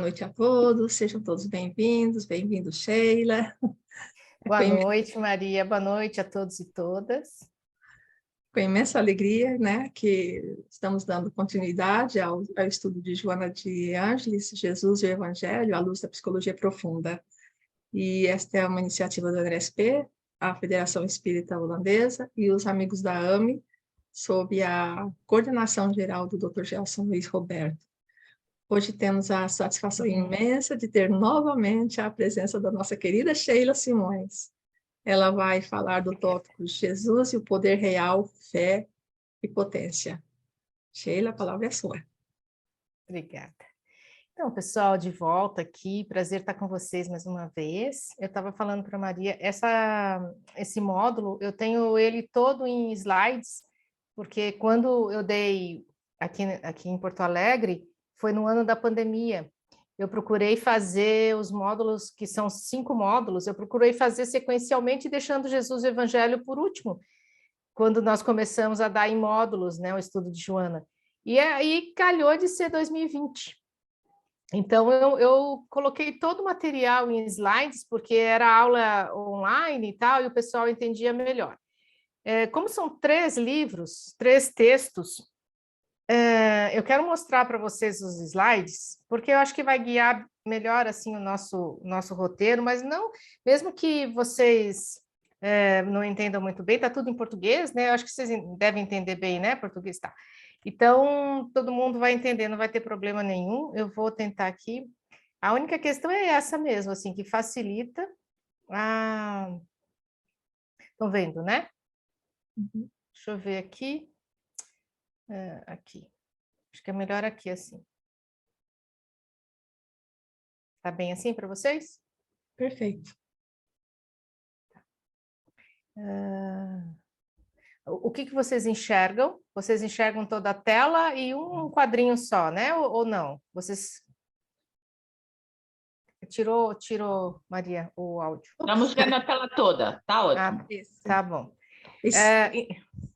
Boa noite a todos, sejam todos bem-vindos, bem-vindo, Sheila. Boa noite, Maria, boa noite a todos e todas. Com imensa alegria, né, que estamos dando continuidade ao estudo de Joana de Ângeles, Jesus e o Evangelho, à luz da Psicologia Profunda. E esta é uma iniciativa da NSP, a Federação Espírita Holandesa, e os amigos da AME, sob a coordenação geral do Dr. Gelson Luiz Roberto. Hoje temos a satisfação imensa de ter novamente a presença da nossa querida Sheila Simões. Ela vai falar do tópico Jesus e o poder real, fé e potência. Sheila, a palavra é sua. Obrigada. Então, pessoal, de volta aqui, prazer estar com vocês mais uma vez. Eu estava falando para a Maria, esse módulo, eu tenho ele todo em slides, porque quando eu dei aqui em Porto Alegre, foi no ano da pandemia. Eu procurei fazer os módulos, que são 5 módulos, eu procurei fazer sequencialmente, deixando Jesus e o Evangelho por último, quando nós começamos a dar em módulos, né, o estudo de Joana. E aí calhou de ser 2020. Então, eu coloquei todo o material em slides, porque era aula online e tal, e o pessoal entendia melhor. Como são 3 livros, 3 textos, eu quero mostrar para vocês os slides, porque eu acho que vai guiar melhor assim o nosso roteiro, mas não, mesmo que vocês não entendam muito bem, está tudo em português, né? Eu acho que vocês devem entender bem, né? Português tá. Então, todo mundo vai entender, não vai ter problema nenhum. Eu vou tentar aqui. A única questão é essa mesmo, assim, que facilita a... Estão vendo, né? Uhum. Deixa eu ver aqui. Aqui. Acho que é melhor aqui, assim. Tá bem assim para vocês? Perfeito. O que vocês enxergam? Vocês enxergam toda a tela e um quadrinho só, né? Ou não? Vocês... Tirou, Maria, o áudio. Estamos vendo a tela toda, tá ótimo. Isso. Tá bom. Isso.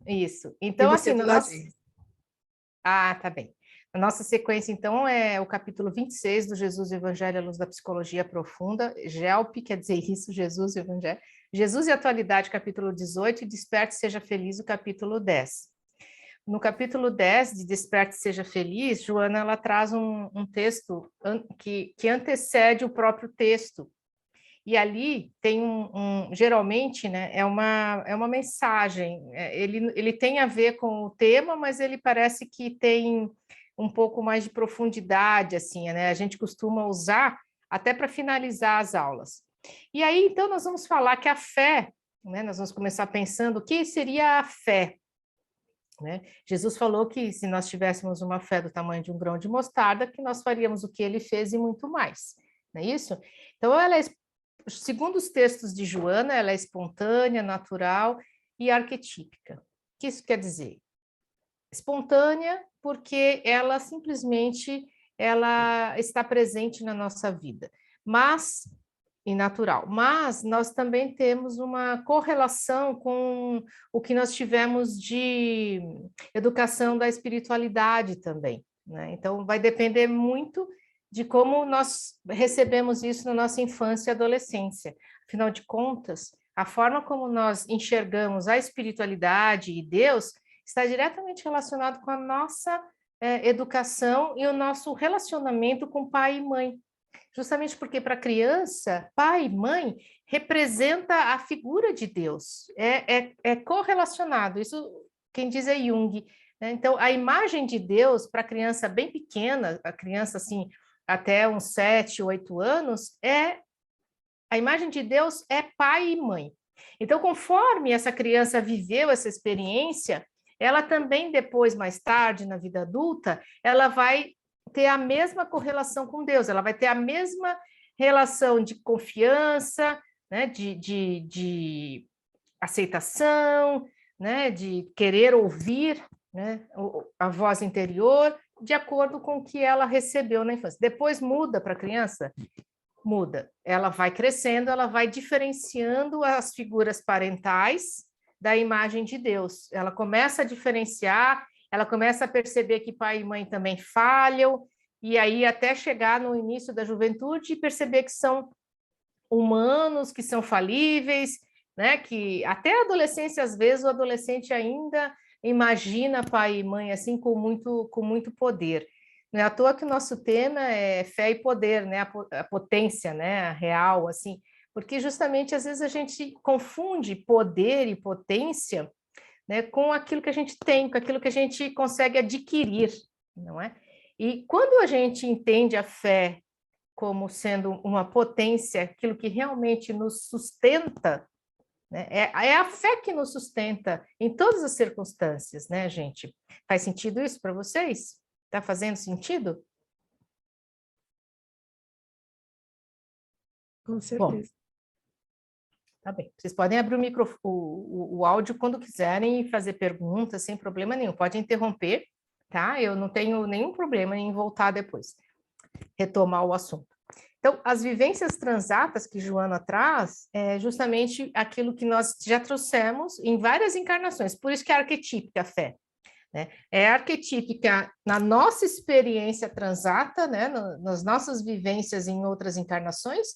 Isso. E Então, você assim, do ladinho. tá bem. A nossa sequência, então, é o capítulo 26 do Jesus e o Evangelho à luz da Psicologia Profunda. GELP quer dizer isso, Jesus e o Evangelho. Jesus e Atualidade, capítulo 18, e Desperte e Seja Feliz, o capítulo 10. No capítulo 10, de Desperte e Seja Feliz, Joana ela traz um texto que antecede o próprio texto. E ali tem geralmente, né, é uma mensagem, ele tem a ver com o tema, mas ele parece que tem um pouco mais de profundidade, assim, né? A gente costuma usar até para finalizar as aulas. E aí, então, nós vamos falar que a fé, né, nós vamos começar pensando o que seria a fé, né? Jesus falou que se nós tivéssemos uma fé do tamanho de um grão de mostarda, que nós faríamos o que ele fez e muito mais, não é isso? Então, segundo os textos de Joana, ela é espontânea, natural e arquetípica. O que isso quer dizer? Espontânea porque ela simplesmente está presente na nossa vida, e natural. Mas nós também temos uma correlação com o que nós tivemos de educação da espiritualidade também, né? Então vai depender muito de como nós recebemos isso na nossa infância e adolescência. Afinal de contas, a forma como nós enxergamos a espiritualidade e Deus está diretamente relacionado com a nossa educação e o nosso relacionamento com pai e mãe. Justamente porque para a criança, pai e mãe representa a figura de Deus, é correlacionado, isso quem diz é Jung, né? Então, a imagem de Deus para a criança bem pequena, a criança assim, até uns 7, 8 anos, a imagem de Deus é pai e mãe. Então, conforme essa criança viveu essa experiência, ela também depois, mais tarde, na vida adulta, ela vai ter a mesma correlação com Deus, ela vai ter a mesma relação de confiança, né, de aceitação, né, de querer ouvir, né, a voz interior, de acordo com o que ela recebeu na infância. Depois muda para a criança? Muda. Ela vai crescendo, ela vai diferenciando as figuras parentais da imagem de Deus. Ela começa a diferenciar, ela começa a perceber que pai e mãe também falham, e aí até chegar no início da juventude e perceber que são humanos, que são falíveis, né? Que até a adolescência, às vezes, o adolescente ainda imagina pai e mãe assim com muito poder. Não é à toa que o nosso tema é fé e poder, né? A potência, né? A real, assim, porque justamente às vezes a gente confunde poder e potência, né, com aquilo que a gente tem, com aquilo que a gente consegue adquirir, não é? E quando a gente entende a fé como sendo uma potência, aquilo que realmente nos sustenta, né? É a fé que nos sustenta em todas as circunstâncias, né, gente? Faz sentido isso para vocês? Está fazendo sentido? Com Bom, certeza. tá bem. Vocês podem abrir o áudio quando quiserem e fazer perguntas sem problema nenhum. Pode interromper, tá? Eu não tenho nenhum problema em voltar depois, retomar o assunto. Então, as vivências transatas que Joana traz é justamente aquilo que nós já trouxemos em várias encarnações, por isso que é arquetípica a fé, né? É arquetípica na nossa experiência transata, né? Nas nossas vivências em outras encarnações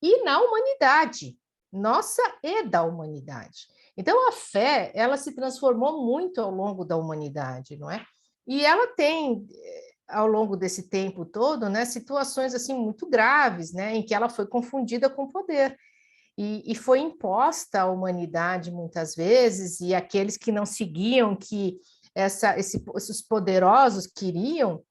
e na humanidade, nossa e da humanidade. Então, a fé, ela se transformou muito ao longo da humanidade, não é? E ela tem ao longo desse tempo todo, né, situações assim muito graves, né, em que ela foi confundida com poder e foi imposta à humanidade muitas vezes, e aqueles que não seguiam, que esses poderosos queriam,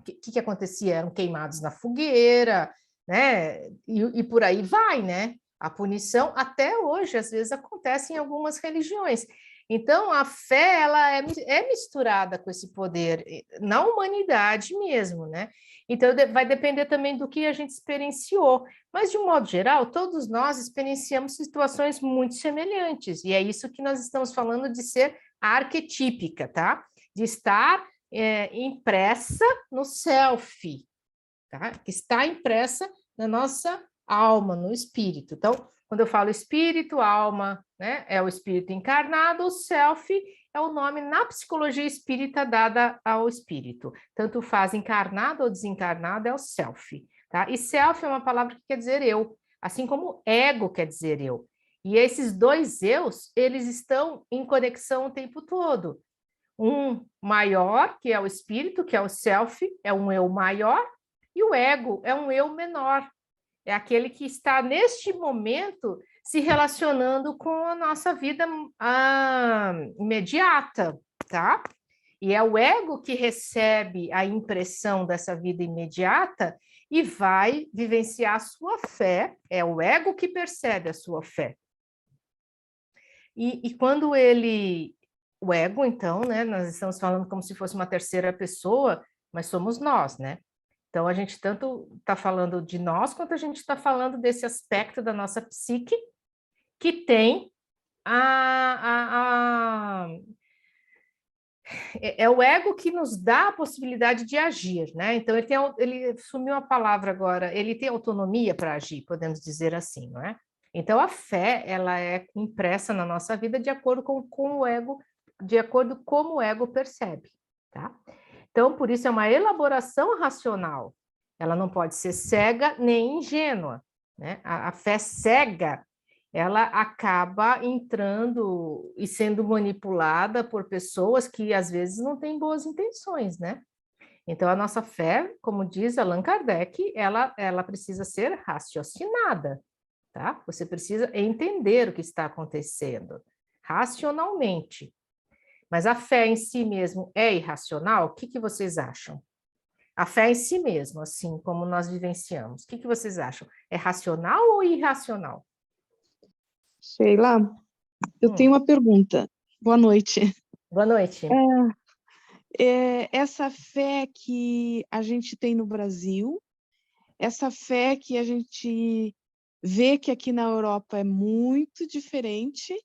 que acontecia? Eram queimados na fogueira, né, e por aí vai, né? A punição até hoje às vezes acontece em algumas religiões. Então, a fé ela é misturada com esse poder, na humanidade mesmo, né? Então, vai depender também do que a gente experienciou. Mas, de um modo geral, todos nós experienciamos situações muito semelhantes. E é isso que nós estamos falando de ser arquetípica, tá? De estar impressa no self, tá? Que está impressa na nossa alma, no espírito. Então, quando eu falo espírito, alma, né, é o espírito encarnado, o self é o nome na psicologia espírita dada ao espírito. Tanto faz encarnado ou desencarnado, é o self, tá? E self é uma palavra que quer dizer eu, assim como ego quer dizer eu. E esses dois eus, eles estão em conexão o tempo todo. Um maior, que é o espírito, que é o self, é um eu maior, e o ego é um eu menor. É aquele que está, neste momento, se relacionando com a nossa vida imediata, tá? E é o ego que recebe a impressão dessa vida imediata e vai vivenciar a sua fé, é o ego que percebe a sua fé. E quando ele... O ego, então, né? Nós estamos falando como se fosse uma terceira pessoa, mas somos nós, né? Então, a gente tanto está falando de nós, quanto a gente está falando desse aspecto da nossa psique, que tem é o ego que nos dá a possibilidade de agir, né? Então, ele sumiu a palavra agora, ele tem autonomia para agir, podemos dizer assim, não é? Então, a fé, ela é impressa na nossa vida de acordo com o ego, de acordo com como o ego percebe, tá? Então, por isso é uma elaboração racional. Ela não pode ser cega nem ingênua, né? A fé cega, ela acaba entrando e sendo manipulada por pessoas que às vezes não têm boas intenções, né? Então, a nossa fé, como diz Allan Kardec, ela precisa ser raciocinada, tá? Você precisa entender o que está acontecendo racionalmente. Mas a fé em si mesmo é irracional? O que vocês acham? A fé em si mesmo, assim como nós vivenciamos. O que vocês acham? É racional ou irracional? Sheila, eu tenho uma pergunta. Boa noite. Boa noite. Essa fé que a gente tem no Brasil, essa fé que a gente vê que aqui na Europa é muito diferente,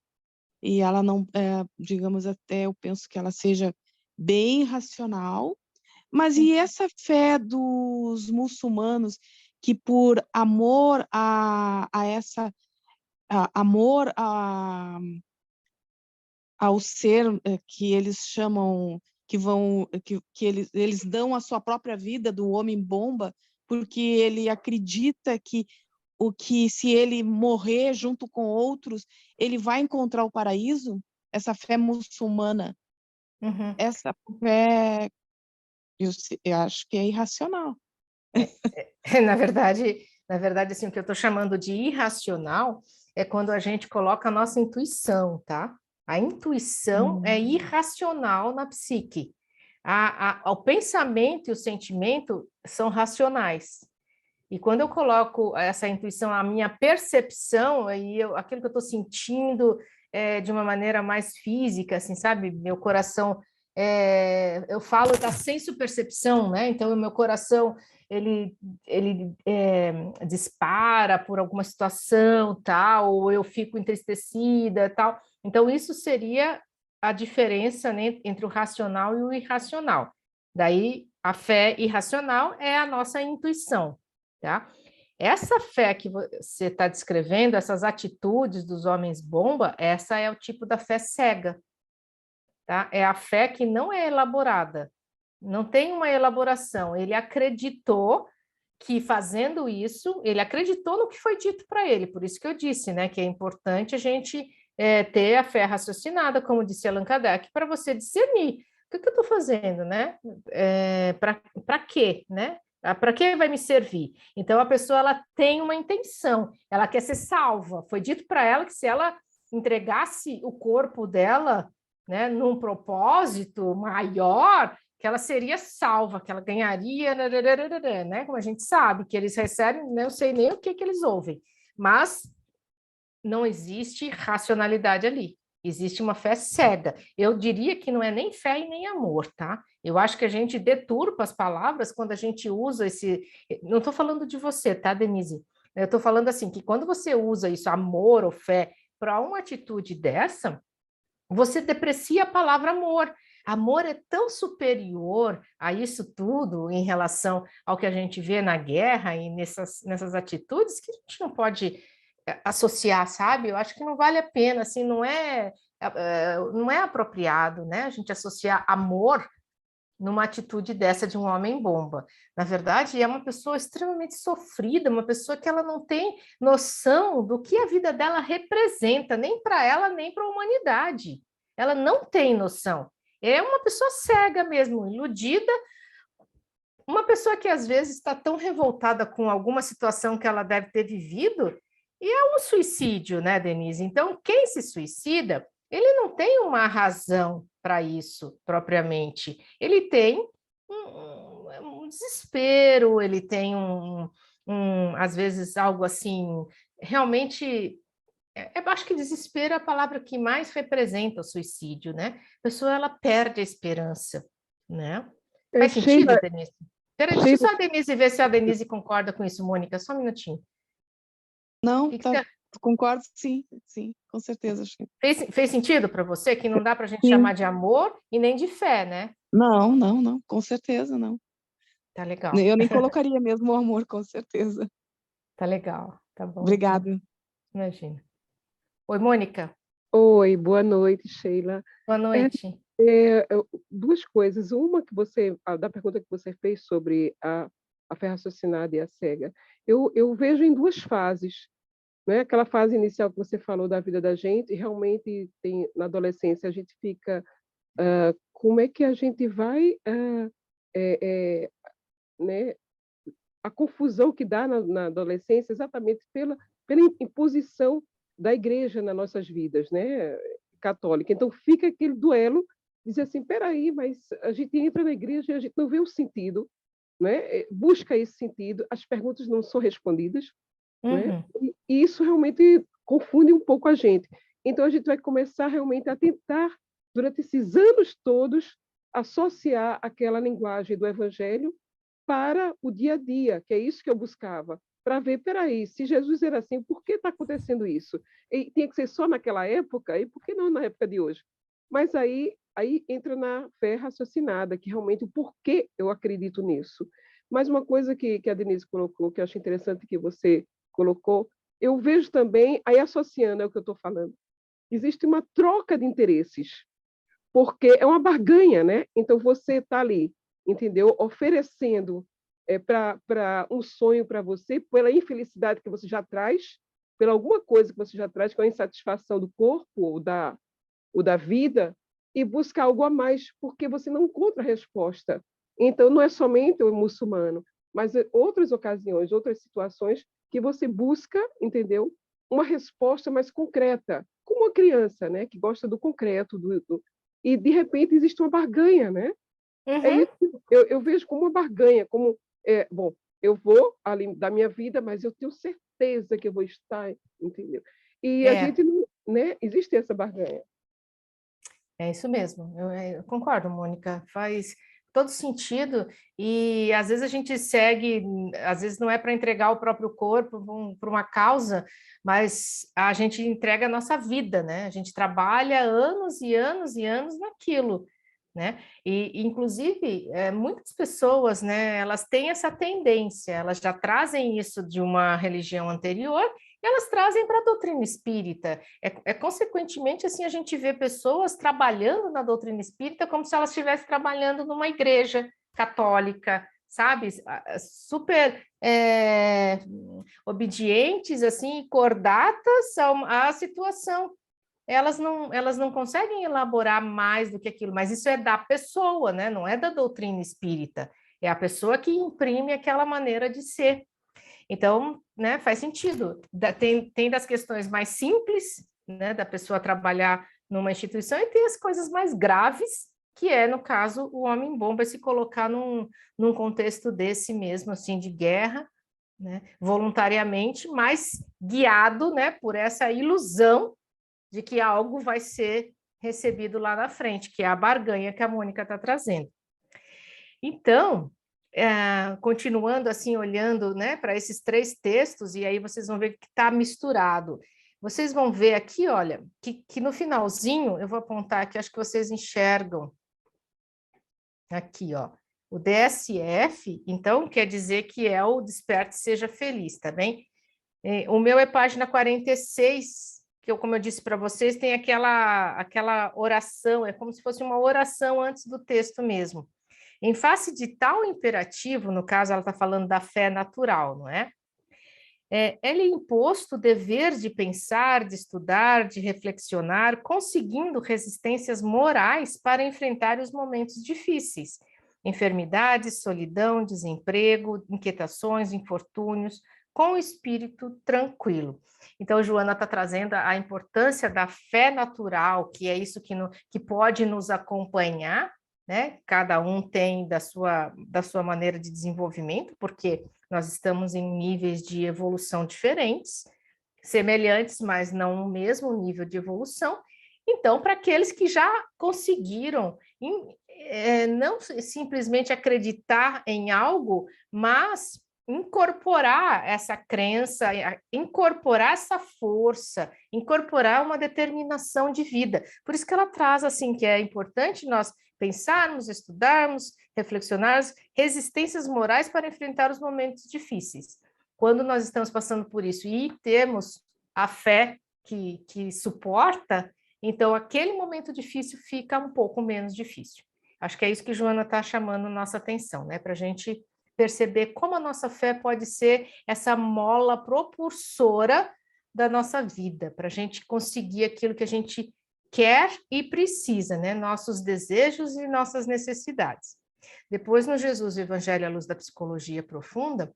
e ela não, digamos, até eu penso que ela seja bem racional, mas e essa fé dos muçulmanos que por amor ao ser que eles chamam que eles dão a sua própria vida do homem-bomba, porque ele acredita que se ele morrer junto com outros, ele vai encontrar o paraíso, essa fé muçulmana, essa fé, eu acho que é irracional. Na verdade, assim, o que eu estou chamando de irracional é quando a gente coloca a nossa intuição, tá? A intuição é irracional na psique. O pensamento e o sentimento são racionais. E quando eu coloco essa intuição, a minha percepção, aquilo que eu estou sentindo de uma maneira mais física, assim, sabe? Meu coração, eu falo da senso-percepção, né? Então, o meu coração, ele dispara por alguma situação, tal, ou eu fico entristecida, tal. Então, isso seria a diferença, né, entre o racional e o irracional. Daí, a fé irracional é a nossa intuição, tá? Essa fé que você está descrevendo, essas atitudes dos homens bomba, essa é o tipo da fé cega, tá? É a fé que não é elaborada, não tem uma elaboração. Ele acreditou que fazendo isso, ele acreditou no que foi dito para ele. Por isso que eu disse, né, que é importante a gente ter a fé raciocinada, como disse Allan Kardec, para você discernir o que eu estou fazendo, né? Para quê, né? Para que vai me servir? Então, a pessoa ela tem uma intenção, ela quer ser salva. Foi dito para ela que se ela entregasse o corpo dela, né, num propósito maior, que ela seria salva, que ela ganharia, né? Como a gente sabe, que eles recebem, né, eu sei nem o que eles ouvem, mas não existe racionalidade ali. Existe uma fé cega. Eu diria que não é nem fé e nem amor, tá? Eu acho que a gente deturpa as palavras quando a gente usa esse... Não estou falando de você, tá, Denise? Eu estou falando assim, que quando você usa isso, amor ou fé, para uma atitude dessa, você deprecia a palavra amor. Amor é tão superior a isso tudo em relação ao que a gente vê na guerra e nessas atitudes que a gente não pode associar, sabe? Eu acho que não vale a pena, assim, não é apropriado, né? A gente associar amor numa atitude dessa de um homem-bomba. Na verdade, é uma pessoa extremamente sofrida, uma pessoa que ela não tem noção do que a vida dela representa, nem para ela, nem para a humanidade. Ela não tem noção. É uma pessoa cega mesmo, iludida, uma pessoa que às vezes está tão revoltada com alguma situação que ela deve ter vivido, e é um suicídio, né, Denise? Então, quem se suicida, ele não tem uma razão para isso, propriamente. Ele tem um desespero, ele tem às vezes, algo assim, realmente... Eu acho que desespero é a palavra que mais representa o suicídio, né? A pessoa, ela perde a esperança, né? Faz sentido, Sheila, Denise? Peraí, deixa só a Denise ver se a Denise concorda com isso, Mônica, só um minutinho. Não, concordo, sim, com certeza. Fez sentido para você que não dá para a gente chamar de amor e nem de fé, né? Não, com certeza não. Tá legal. Eu nem colocaria mesmo o amor, com certeza. Tá legal, tá bom. Obrigada. Então. Imagina. Oi, Mônica. Oi, boa noite, Sheila. Boa noite. Duas coisas. Uma da pergunta que você fez sobre a fé raciocinada e a cega. Eu vejo em duas fases. Né? Aquela fase inicial que você falou da vida da gente, realmente na adolescência a gente fica... como é que a gente vai... né? A confusão que dá na adolescência exatamente pela imposição da igreja nas nossas vidas, né, católica. Então fica aquele duelo, dizer assim, peraí, mas a gente entra na igreja e a gente não vê o sentido, né? Busca esse sentido, as perguntas não são respondidas, né? E isso realmente confunde um pouco a gente. Então a gente vai começar realmente a tentar, durante esses anos todos, associar aquela linguagem do evangelho para o dia a dia, que é isso que eu buscava, para ver, peraí, se Jesus era assim, por que está acontecendo isso? E tinha que ser só naquela época, e por que não na época de hoje? Mas aí entra na fé raciocinada, que realmente o porquê eu acredito nisso. Mas uma coisa que a Denise colocou, que eu acho interessante que você colocou, eu vejo também, aí associando ao que eu estou falando, existe uma troca de interesses. porque é uma barganha, né? Então, você está ali, entendeu? Oferecendo para um sonho para você, pela infelicidade que você já traz, pela alguma coisa que você já traz, com a insatisfação do corpo ou da vida, e buscar algo a mais, porque você não encontra resposta. Então, não é somente o muçulmano, mas outras ocasiões, outras situações que você busca, entendeu? Uma resposta mais concreta, como uma criança, né? Que gosta do concreto, e de repente existe uma barganha, né? É Uhum. isso, eu vejo como uma barganha, como, bom, eu vou ali da minha vida, mas eu tenho certeza que eu vou estar, entendeu? E a É. gente, né? Existe essa barganha. É isso mesmo, eu concordo, Mônica, faz todo sentido, e às vezes a gente segue, às vezes não é para entregar o próprio corpo para uma causa, mas a gente entrega a nossa vida, né? A gente trabalha anos e anos e anos naquilo, né? E, inclusive, muitas pessoas, né, elas têm essa tendência, elas já trazem isso de uma religião anterior, e elas trazem para a doutrina espírita. Consequentemente, assim, a gente vê pessoas trabalhando na doutrina espírita como se elas estivessem trabalhando numa igreja católica, sabe? Super obedientes, assim, cordatas à situação. Elas não conseguem elaborar mais do que aquilo, mas isso é da pessoa, né? Não é da doutrina espírita. É a pessoa que imprime aquela maneira de ser. Então, né, faz sentido. Tem das questões mais simples, né, da pessoa trabalhar numa instituição, e tem as coisas mais graves, que é, no caso, o homem-bomba se colocar num contexto desse mesmo, assim, de guerra, né, voluntariamente, mas guiado, né, por essa ilusão de que algo vai ser recebido lá na frente, que é a barganha que a Mônica está trazendo. Então, continuando assim, olhando, né, para esses três textos, e aí vocês vão ver que está misturado. Vocês vão ver aqui, olha, que no finalzinho, eu vou apontar aqui, acho que vocês enxergam. Aqui, ó. O DSF, então, quer dizer que é o Desperte Seja Feliz, tá bem? O meu é página 46, que como eu disse para vocês, tem aquela oração, é como se fosse uma oração antes do texto mesmo. Em face de tal imperativo, no caso ela está falando da fé natural, não é? É-lhe imposto o dever de pensar, de estudar, de reflexionar, conseguindo resistências morais para enfrentar os momentos difíceis, enfermidades, solidão, desemprego, inquietações, infortúnios, com o espírito tranquilo. Então, Joana está trazendo a importância da fé natural, que é isso que pode nos acompanhar, né? Cada um tem da sua maneira de desenvolvimento, porque nós estamos em níveis de evolução diferentes, semelhantes, mas não o mesmo nível de evolução. Então, para aqueles que já conseguiram não simplesmente acreditar em algo, mas incorporar essa crença, incorporar essa força, incorporar uma determinação de vida. Por isso que ela traz assim que é importante nós pensarmos, estudarmos, reflexionarmos, resistências morais para enfrentar os momentos difíceis. Quando nós estamos passando por isso e temos a fé que suporta, então aquele momento difícil fica um pouco menos difícil. Acho que é isso que Joana está chamando nossa atenção, né? Para a gente perceber como a nossa fé pode ser essa mola propulsora da nossa vida, para a gente conseguir aquilo que a gente quer e precisa, né? Nossos desejos e nossas necessidades. Depois, no Jesus, o Evangelho à Luz da Psicologia Profunda,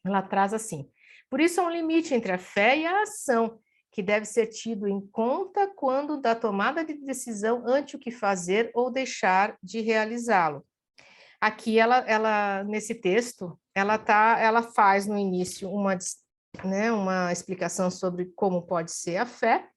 ela traz assim: por isso há um limite entre a fé e a ação, que deve ser tido em conta quando da tomada de decisão ante o que fazer ou deixar de realizá-lo. Aqui, ela nesse texto, ela faz no início uma explicação sobre como pode ser a fé,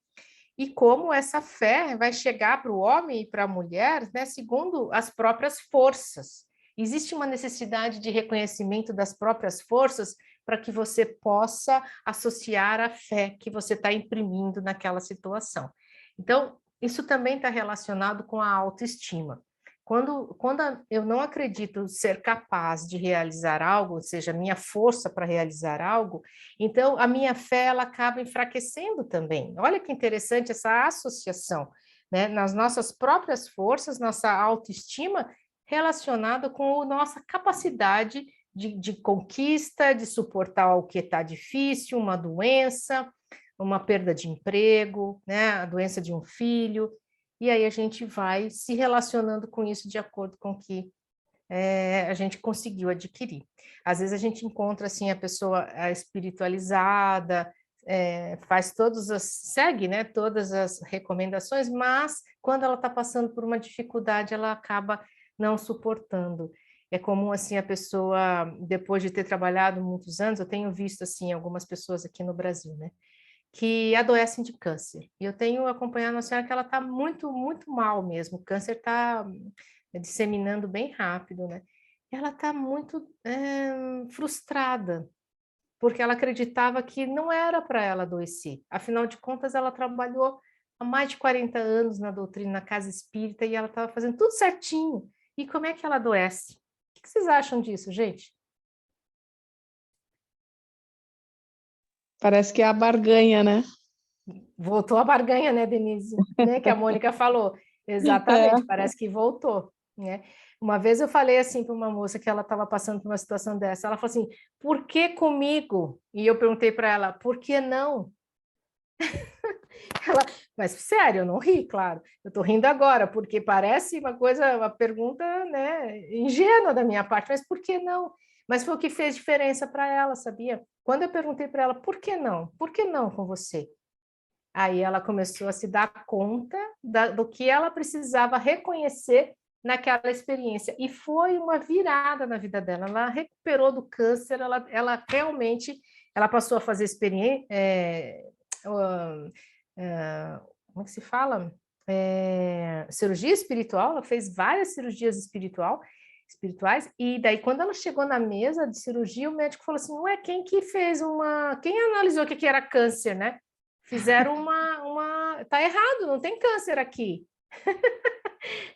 e como essa fé vai chegar para o homem e para a mulher, né, segundo as próprias forças. Existe uma necessidade de reconhecimento das próprias forças para que você possa associar a fé que você está imprimindo naquela situação. Então, isso também está relacionado com a autoestima. Quando eu não acredito ser capaz de realizar algo, ou seja, minha força para realizar algo, então a minha fé ela acaba enfraquecendo também. Olha que interessante essa associação. né? Nas nossas próprias forças, nossa autoestima relacionada com a nossa capacidade de conquista, de suportar o que está difícil, uma doença, uma perda de emprego, né? A doença de um filho, e aí a gente vai se relacionando com isso de acordo com o que a gente conseguiu adquirir. Às vezes a gente encontra assim a pessoa espiritualizada, segue, né, todas as recomendações, mas quando ela está passando por uma dificuldade, ela acaba não suportando. É comum assim a pessoa, depois de ter trabalhado muitos anos, eu tenho visto assim algumas pessoas aqui no Brasil, né, que adoecem de câncer. E eu tenho acompanhado uma senhora que ela está muito, muito mal mesmo. O câncer está disseminando bem rápido, né? Ela está muito frustrada, porque ela acreditava que não era para ela adoecer. Afinal de contas, ela trabalhou há mais de 40 anos na doutrina, na casa espírita, e ela estava fazendo tudo certinho. E como é que ela adoece? O que vocês acham disso, gente? Parece que é a barganha, né? Voltou a barganha, né, Denise? Né, que a Mônica falou. Exatamente, parece que voltou, né? Uma vez eu falei assim para uma moça que ela estava passando por uma situação dessa, ela falou assim, por que comigo? E eu perguntei para ela, por que não? Ela, mas sério, eu não ri, claro. Eu estou rindo agora, porque parece uma pergunta, né, ingênua da minha parte, mas por que não? Mas foi o que fez diferença para ela, sabia? Quando eu perguntei para ela, por que não? Por que não com você? Aí ela começou a se dar conta do que ela precisava reconhecer naquela experiência. E foi uma virada na vida dela. Ela recuperou do câncer, ela realmente ela passou a fazer experiência. Como é que se fala? Cirurgia espiritual, ela fez várias cirurgias espirituais, e daí quando ela chegou na mesa de cirurgia, o médico falou assim, ué, quem que fez quem analisou o que era câncer, né? Fizeram tá errado, não tem câncer aqui.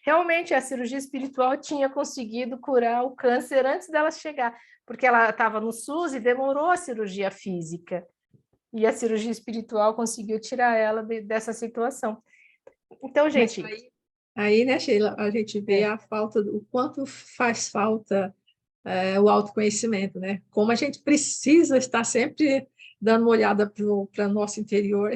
Realmente, a cirurgia espiritual tinha conseguido curar o câncer antes dela chegar, porque ela estava no SUS e demorou a cirurgia física. E a cirurgia espiritual conseguiu tirar ela dessa situação. Então, gente... Aí, né, Sheila, a gente vê a falta, o quanto faz falta o autoconhecimento, né? Como a gente precisa estar sempre dando uma olhada para o nosso interior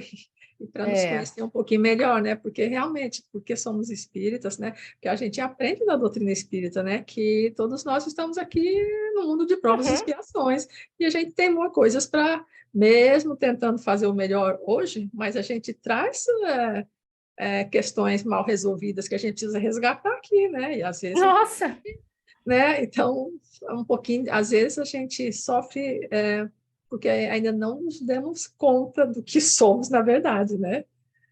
e para nos conhecer um pouquinho melhor, né? Porque realmente, porque somos espíritas, né? Que a gente aprende da doutrina espírita, né? Que todos nós estamos aqui no mundo de provas e expiações e a gente tem muitas coisas para, mesmo tentando fazer o melhor hoje, mas a gente traz questões mal resolvidas que a gente precisa resgatar aqui, né? E às vezes... Nossa! Né? Então, um pouquinho, às vezes a gente sofre porque ainda não nos demos conta do que somos, na verdade, né?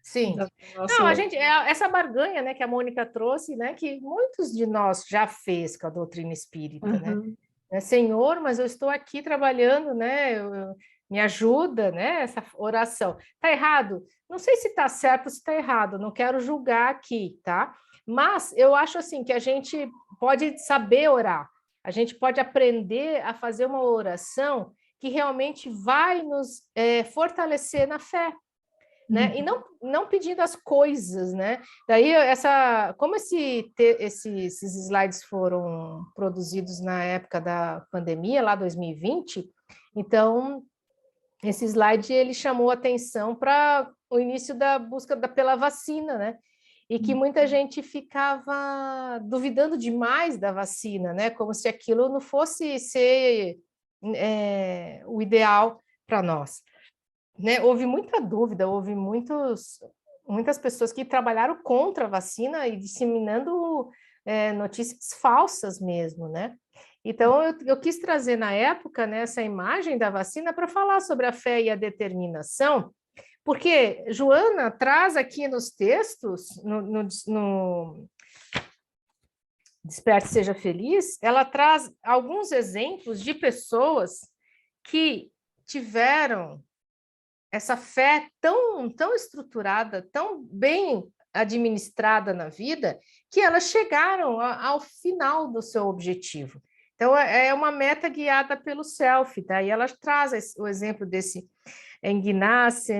Sim. Não, a gente, essa barganha, né, que a Mônica trouxe, né, que muitos de nós já fez com a doutrina espírita, né? Senhor, mas eu estou aqui trabalhando, né? Me ajuda, né? Essa oração. Tá errado? Não sei se está certo ou se está errado, não quero julgar aqui, tá? Mas eu acho assim que a gente pode saber orar, a gente pode aprender a fazer uma oração que realmente vai nos fortalecer na fé, né? E não pedindo as coisas, né? Daí como esses slides foram produzidos na época da pandemia, lá 2020, então esse slide ele chamou atenção para o início da busca pela vacina, né? E que muita gente ficava duvidando demais da vacina, né? Como se aquilo não fosse ser o ideal para nós, né? Houve muita dúvida, houve muitas pessoas que trabalharam contra a vacina e disseminando notícias falsas mesmo, né? Então, eu quis trazer na época, né, essa imagem da vacina para falar sobre a fé e a determinação, porque Joana traz aqui nos textos, no Desperte Seja Feliz, ela traz alguns exemplos de pessoas que tiveram essa fé tão estruturada, tão bem administrada na vida, que elas chegaram ao final do seu objetivo. Então, é uma meta guiada pelo self, tá? E ela traz o exemplo desse Ignace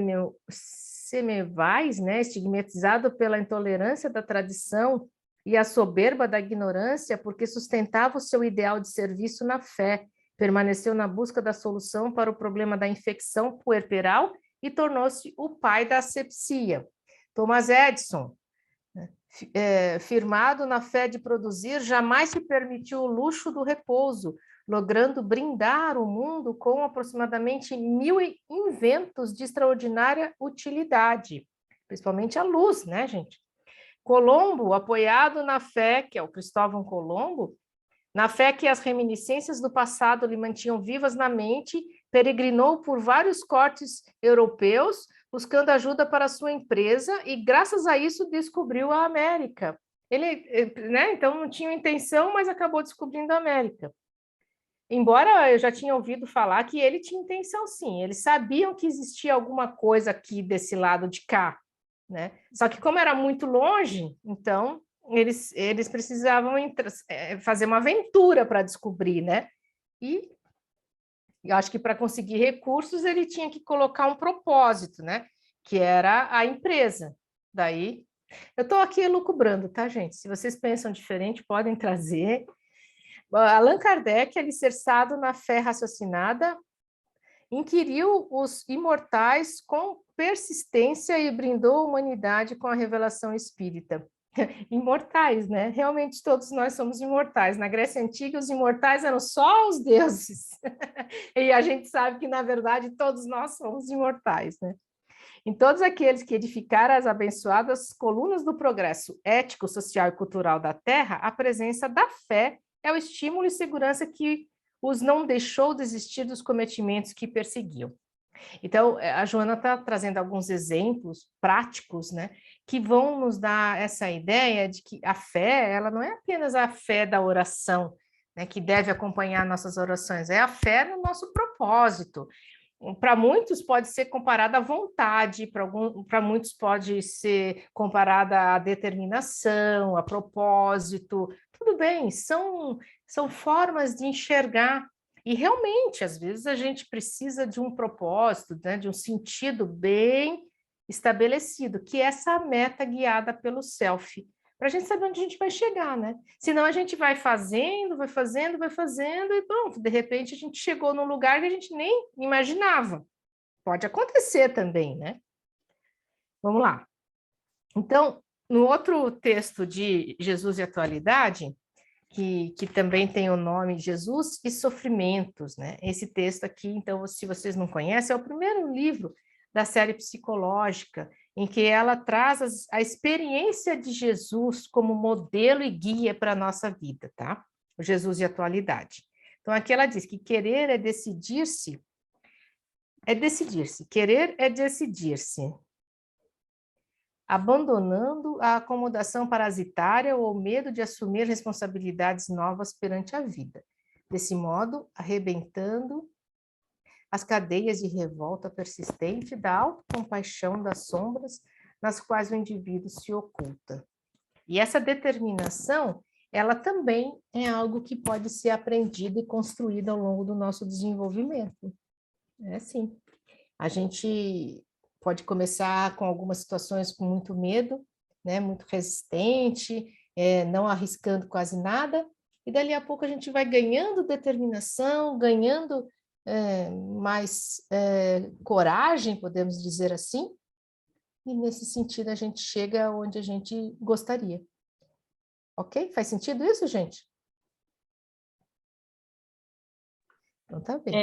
Semmelweis, né, estigmatizado pela intolerância da tradição e a soberba da ignorância, porque sustentava o seu ideal de serviço na fé, permaneceu na busca da solução para o problema da infecção puerperal e tornou-se o pai da asepsia. Thomas Edison, firmado na fé de produzir, jamais se permitiu o luxo do repouso, logrando brindar o mundo com aproximadamente 1000 inventos de extraordinária utilidade, principalmente a luz, né, gente? Colombo, apoiado na fé, que é o Cristóvão Colombo, na fé que as reminiscências do passado lhe mantinham vivas na mente, peregrinou por vários cortes europeus, buscando ajuda para sua empresa e, graças a isso, descobriu a América. Ele, né, então, não tinha intenção, mas acabou descobrindo a América. Embora eu já tinha ouvido falar que ele tinha intenção, sim. Eles sabiam que existia alguma coisa aqui desse lado de cá, né? Só que como era muito longe, então eles precisavam fazer uma aventura para descobrir, né? E eu acho que para conseguir recursos ele tinha que colocar um propósito, né? Que era a empresa. Daí, eu estou aqui elucubrando, tá, gente? Se vocês pensam diferente, podem trazer. Allan Kardec, alicerçado na fé raciocinada, inquiriu os imortais com persistência e brindou a humanidade com a revelação espírita. Imortais, né? Realmente todos nós somos imortais. Na Grécia Antiga, os imortais eram só os deuses. E a gente sabe que, na verdade, todos nós somos imortais, né? Em todos aqueles que edificaram as abençoadas colunas do progresso ético, social e cultural da Terra, a presença da fé é o estímulo e segurança que os não deixou desistir dos cometimentos que perseguiam. Então, a Joana está trazendo alguns exemplos práticos, né, que vão nos dar essa ideia de que a fé, ela não é apenas a fé da oração, né, que deve acompanhar nossas orações, é a fé no nosso propósito. Para muitos pode ser comparada à vontade, para muitos pode ser comparada à determinação, a propósito. Tudo bem, são formas de enxergar. E realmente, às vezes, a gente precisa de um propósito, né, de um sentido bem estabelecido, que é essa meta guiada pelo self, para a gente saber onde a gente vai chegar, né? Senão a gente vai fazendo, e bom, de repente a gente chegou num lugar que a gente nem imaginava. Pode acontecer também, né? Vamos lá. Então, no outro texto de Jesus e Atualidade, que também tem o nome Jesus e Sofrimentos, né? Esse texto aqui, então, se vocês não conhecem, é o primeiro livro da série psicológica, em que ela traz a experiência de Jesus como modelo e guia para a nossa vida, tá? O Jesus e Atualidade. Então, aqui ela diz que querer é decidir-se, querer é decidir-se, abandonando a acomodação parasitária ou o medo de assumir responsabilidades novas perante a vida. Desse modo, arrebentando as cadeias de revolta persistente da autocompaixão das sombras nas quais o indivíduo se oculta. E essa determinação, ela também é algo que pode ser aprendido e construído ao longo do nosso desenvolvimento. É sim. A gente pode começar com algumas situações com muito medo, né, muito resistente, não arriscando quase nada, e dali a pouco a gente vai ganhando determinação, ganhando mais coragem, podemos dizer assim, e nesse sentido a gente chega onde a gente gostaria. Ok? Faz sentido isso, gente? Então tá bem.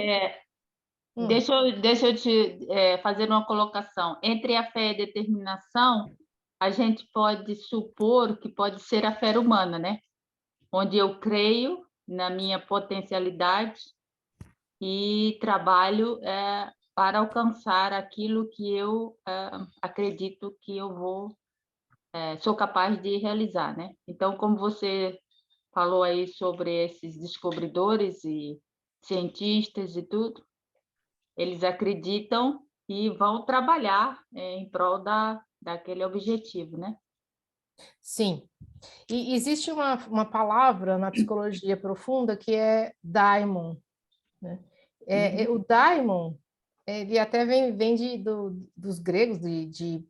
Deixa eu te fazer uma colocação. Entre a fé e a determinação, a gente pode supor que pode ser a fé humana, né? Onde eu creio na minha potencialidade e trabalho para alcançar aquilo que eu acredito que eu sou capaz de realizar, né? Então, como você falou aí sobre esses descobridores e cientistas e tudo, eles acreditam e vão trabalhar em prol daquele objetivo, né? Sim. E existe uma palavra na psicologia profunda que é daimon, né? O daimon ele até vem dos gregos, de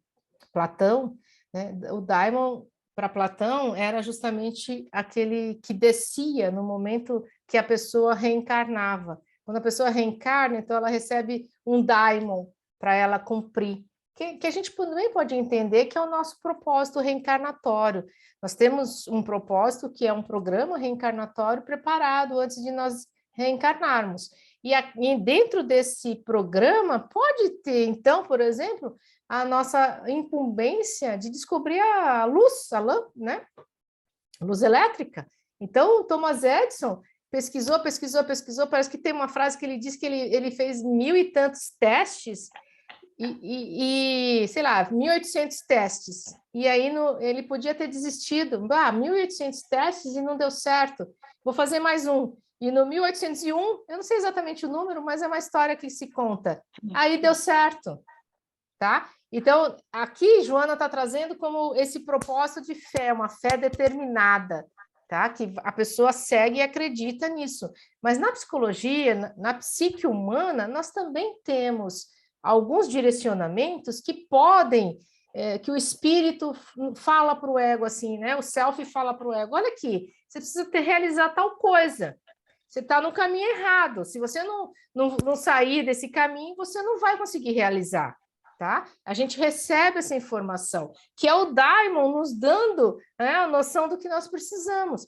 Platão, né? O daimon, para Platão, era justamente aquele que descia no momento que a pessoa reencarnava. Quando a pessoa reencarna, então ela recebe um daimon para ela cumprir, que a gente também pode entender que é o nosso propósito reencarnatório. Nós temos um propósito que é um programa reencarnatório preparado antes de nós reencarnarmos. E dentro desse programa pode ter, então, por exemplo, a nossa incumbência de descobrir a luz, a lâmpada, né? Luz elétrica. Então, o Thomas Edison pesquisou, parece que tem uma frase que ele diz que ele fez 1.000 e tantos testes sei lá, 1.800 testes. E aí ele podia ter desistido. 1.800 testes e não deu certo. Vou fazer mais um. E no 1801, eu não sei exatamente o número, mas é uma história que se conta. Aí deu certo, tá? Então, aqui, Joana está trazendo como esse propósito de fé, uma fé determinada, tá? Que a pessoa segue e acredita nisso. Mas na psicologia, na psique humana, nós também temos alguns direcionamentos que podem, que o espírito fala para o ego assim, né? O self fala para o ego, olha aqui, você precisa realizar tal coisa. Você está no caminho errado. Se você não sair desse caminho, você não vai conseguir realizar, tá? A gente recebe essa informação, que é o daimon nos dando, né, a noção do que nós precisamos.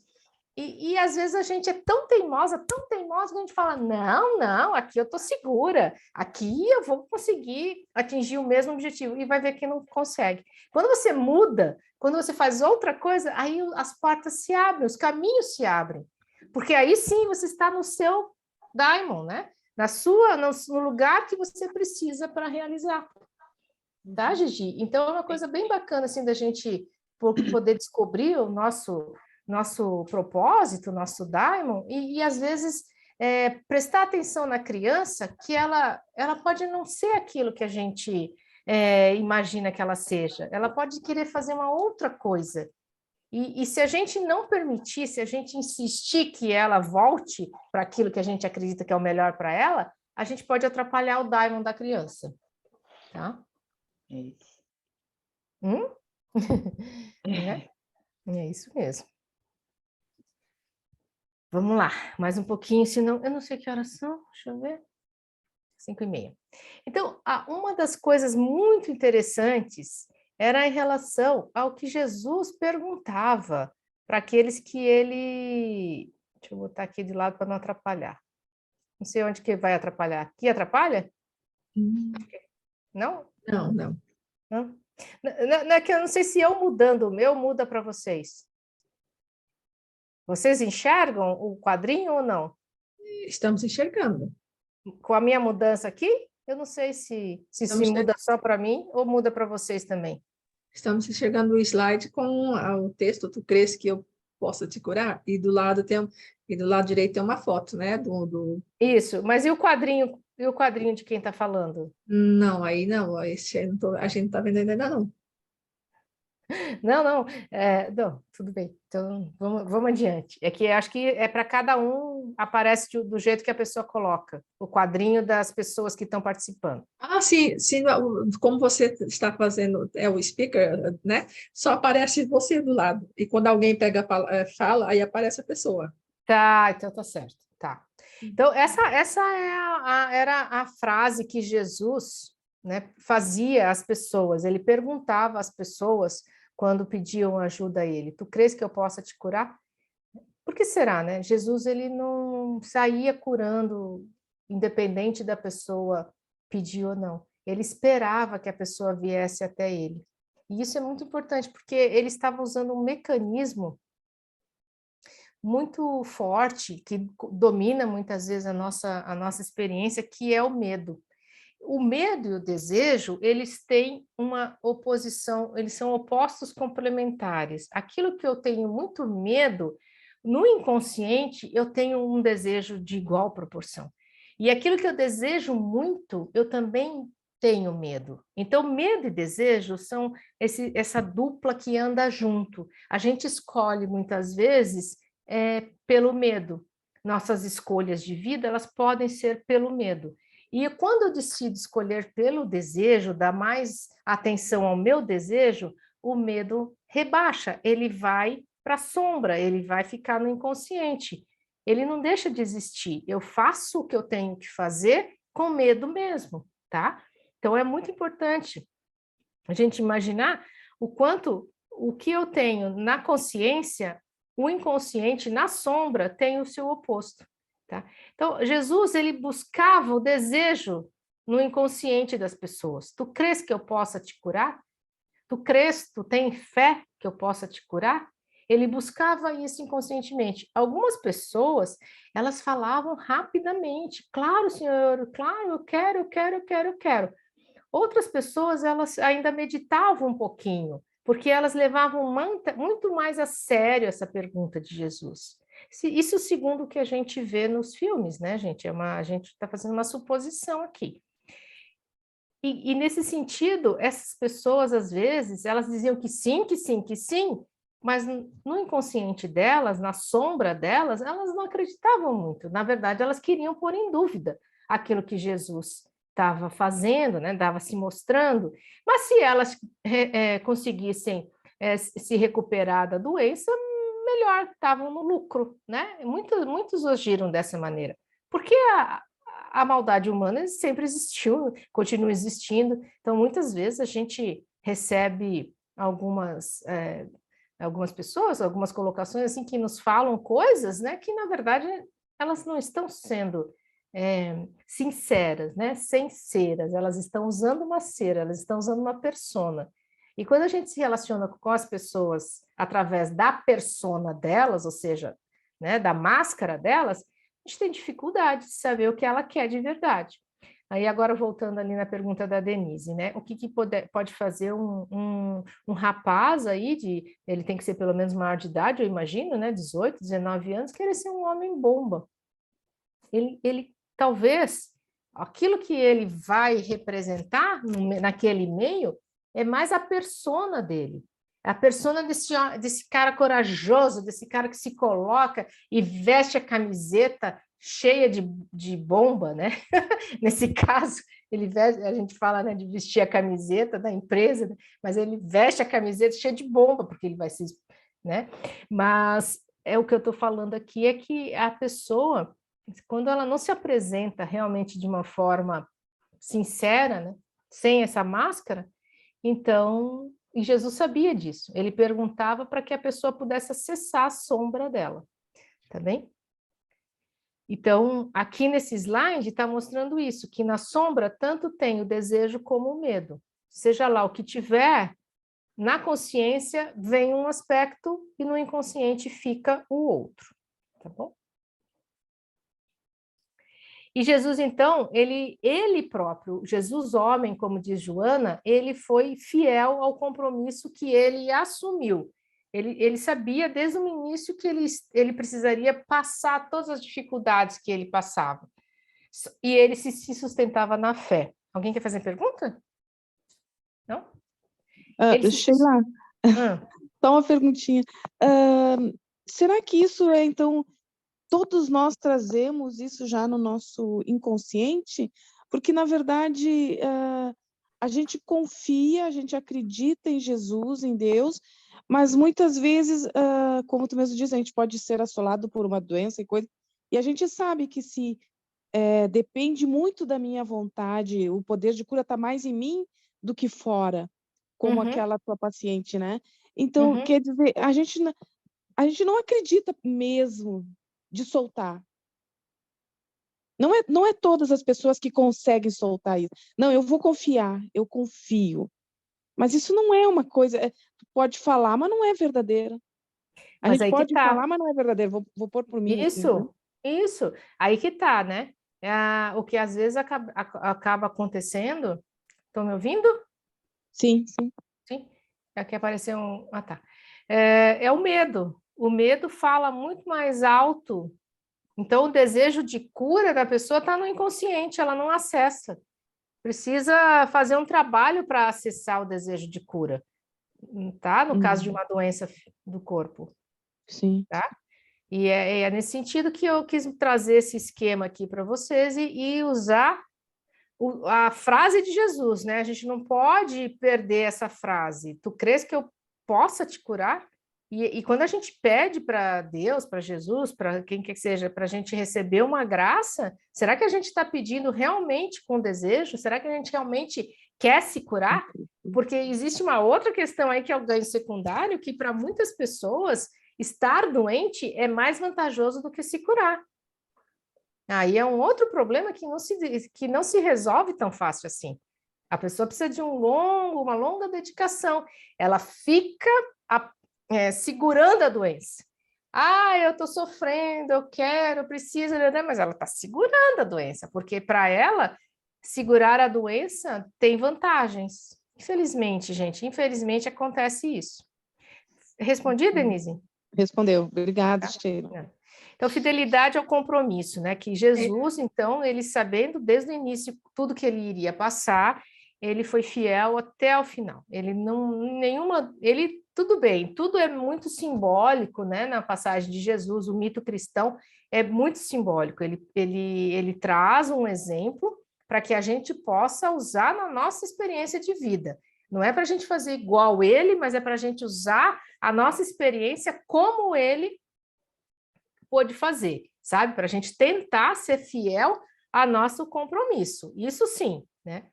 E às vezes a gente é tão teimosa, que a gente fala, não, aqui eu estou segura, aqui eu vou conseguir atingir o mesmo objetivo, e vai ver que não consegue. Quando você muda, quando você faz outra coisa, aí as portas se abrem, os caminhos se abrem. Porque aí sim você está no seu daimon, né? No lugar que você precisa para realizar. Tá, Gigi? Então é uma coisa bem bacana assim da gente poder descobrir o nosso propósito, nosso daimon, e às vezes prestar atenção na criança, que ela pode não ser aquilo que a gente imagina que ela seja. Ela pode querer fazer uma outra coisa. E se a gente não permitir, se a gente insistir que ela volte para aquilo que a gente acredita que é o melhor para ela, a gente pode atrapalhar o daimon da criança, tá? É isso mesmo. Vamos lá, mais um pouquinho, senão eu não sei que horas são, deixa eu ver. 5h30. Então, uma das coisas muito interessantes era em relação ao que Jesus perguntava para aqueles que ele... Deixa eu botar aqui de lado para não atrapalhar. Não sei onde que vai atrapalhar. Aqui atrapalha? Não? Não. Não? Não é que eu não sei se eu mudando o meu muda para vocês. Vocês enxergam o quadrinho ou não? Estamos enxergando. Com a minha mudança aqui, eu não sei se muda só para mim ou muda para vocês também. Estamos enxergando o slide com o texto, tu crês que eu possa te curar? E do lado direito tem uma foto, né? Isso, mas e o quadrinho de quem está falando? Não, aí não, a gente não está vendo ainda não. Não, tudo bem. Então, vamos adiante. É que acho que é para cada um, aparece do jeito que a pessoa coloca, o quadrinho das pessoas que estão participando. Sim, como você está fazendo, o speaker, né? Só aparece você do lado. E quando alguém fala, aí aparece a pessoa. Tá, então tá certo. Tá. Então, essa era a frase que Jesus, né, fazia às pessoas. Ele perguntava às pessoas quando pediam ajuda a ele: tu crês que eu possa te curar? Por que será, né? Jesus, ele não saía curando, independente da pessoa pedir ou não. Ele esperava que a pessoa viesse até ele. E isso é muito importante, porque ele estava usando um mecanismo muito forte, que domina muitas vezes a nossa experiência, que é o medo. O medo e o desejo, eles têm uma oposição, eles são opostos complementares. Aquilo que eu tenho muito medo, no inconsciente, eu tenho um desejo de igual proporção. E aquilo que eu desejo muito, eu também tenho medo. Então, medo e desejo são essa dupla que anda junto. A gente escolhe, muitas vezes, pelo medo. Nossas escolhas de vida, elas podem ser pelo medo. E quando eu decido escolher pelo desejo, dar mais atenção ao meu desejo, o medo rebaixa, ele vai para a sombra, ele vai ficar no inconsciente. Ele não deixa de existir. Eu faço o que eu tenho que fazer com medo mesmo, tá? Então é muito importante a gente imaginar o quanto o que eu tenho na consciência, o inconsciente na sombra tem o seu oposto, tá? Então Jesus, ele buscava o desejo no inconsciente das pessoas. Tu crês que eu possa te curar? Tu crês, tu tem fé que eu possa te curar? Ele buscava isso inconscientemente. Algumas pessoas, elas falavam rapidamente, claro, senhor, claro, eu quero, eu quero, eu quero, eu quero. Outras pessoas, elas ainda meditavam um pouquinho, porque elas levavam muito mais a sério essa pergunta de Jesus. Isso segundo o que a gente vê nos filmes, né, gente? A gente está fazendo uma suposição aqui. E nesse sentido, essas pessoas, às vezes, elas diziam que sim, que sim, que sim, mas no inconsciente delas, na sombra delas, elas não acreditavam muito. Na verdade, elas queriam pôr em dúvida aquilo que Jesus estava fazendo, né? Estava se mostrando. Mas se elas conseguissem se recuperar da doença, melhor, estavam no lucro, né? Muitos agiram dessa maneira. Porque a maldade humana sempre existiu, continua existindo. Então, muitas vezes a gente recebe algumas pessoas, algumas colocações assim que nos falam coisas, né, que na verdade elas não estão sendo sinceras, né, sinceras, elas estão usando uma cera, elas estão usando uma persona. E quando a gente se relaciona com as pessoas através da persona delas, ou seja, né, da máscara delas, a gente tem dificuldade de saber o que ela quer de verdade. Aí agora voltando ali na pergunta da Denise, né? O que pode fazer um rapaz aí, ele tem que ser pelo menos maior de idade, eu imagino, né? 18, 19 anos, querer ser um homem bomba. Ele talvez, aquilo que ele vai representar naquele meio é mais a persona dele. A persona desse cara corajoso, desse cara que se coloca e veste a camiseta cheia de bomba, né? Nesse caso, a gente fala, né, de vestir a camiseta da empresa, né? Mas ele veste a camiseta cheia de bomba, porque ele vai se... né? Mas o que eu estou falando aqui é que a pessoa, quando ela não se apresenta realmente de uma forma sincera, né? Sem essa máscara, então... E Jesus sabia disso. Ele perguntava para que a pessoa pudesse acessar a sombra dela. Tá bem? Então, aqui nesse slide está mostrando isso, que na sombra tanto tem o desejo como o medo. Seja lá o que tiver, na consciência vem um aspecto e no inconsciente fica o outro. Tá bom? E Jesus, então, ele próprio, Jesus homem, como diz Joana, ele foi fiel ao compromisso que ele assumiu. Ele sabia desde o início que ele precisaria passar todas as dificuldades que ele passava. E ele se sustentava na fé. Alguém quer fazer pergunta? Não? Sheila, só uma perguntinha. Será que isso então... Todos nós trazemos isso já no nosso inconsciente, porque, na verdade, a gente confia, a gente acredita em Jesus, em Deus, mas muitas vezes, como tu mesmo diz, a gente pode ser assolado por uma doença e coisa, e a gente sabe que se depende muito da minha vontade, o poder de cura está mais em mim do que fora, como aquela tua paciente, né? Então, quer dizer, a gente não acredita mesmo de soltar. Não é todas as pessoas que conseguem soltar isso. Não, eu vou confiar, eu confio. Mas isso não é uma coisa... Tu pode falar, mas não é verdadeira. A gente pode falar, mas não é verdadeiro. Vou pôr por mim. Isso. Aí que tá, né? O que às vezes acaba acontecendo... Estão me ouvindo? Sim. Sim? Aqui apareceu um... Ah, tá. É o medo. O medo fala muito mais alto. Então, o desejo de cura da pessoa está no inconsciente, ela não acessa. Precisa fazer um trabalho para acessar o desejo de cura, tá? No caso de uma doença do corpo. Sim. Tá? E é nesse sentido que eu quis trazer esse esquema aqui para vocês e usar a frase de Jesus, né? A gente não pode perder essa frase. Tu crês que eu possa te curar? E quando a gente pede para Deus, para Jesus, para quem quer que seja, para a gente receber uma graça, será que a gente está pedindo realmente com desejo? Será que a gente realmente quer se curar? Porque existe uma outra questão aí que é o ganho secundário, que para muitas pessoas estar doente é mais vantajoso do que se curar. Aí é um outro problema que não se resolve tão fácil assim. A pessoa precisa de uma longa dedicação. Ela fica segurando a doença. Ah, eu estou sofrendo, eu quero, eu preciso, mas ela está segurando a doença, porque para ela, segurar a doença tem vantagens. Infelizmente, gente, infelizmente acontece isso. Respondi, Denise? Respondeu. Obrigada, Sheila. Então, fidelidade ao compromisso, né? Que Jesus, então, ele sabendo desde o início tudo que ele iria passar, ele foi fiel até o final. Tudo bem, tudo é muito simbólico, né? Na passagem de Jesus, o mito cristão é muito simbólico. Ele traz um exemplo para que a gente possa usar na nossa experiência de vida. Não é para a gente fazer igual ele, mas é para a gente usar a nossa experiência como ele pôde fazer, sabe? Para a gente tentar ser fiel ao nosso compromisso. Isso sim, né?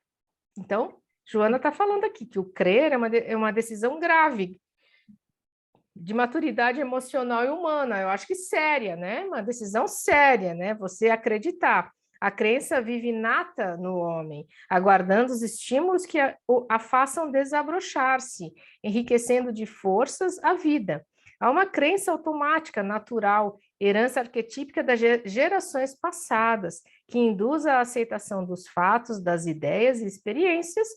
Então, Joana está falando aqui que o crer é uma decisão grave, de maturidade emocional e humana, eu acho que séria, né? Uma decisão séria, né? Você acreditar. A crença vive inata no homem, aguardando os estímulos que a façam desabrochar-se, enriquecendo de forças a vida. Há uma crença automática, natural, herança arquetípica das gerações passadas, que induz a aceitação dos fatos, das ideias e experiências,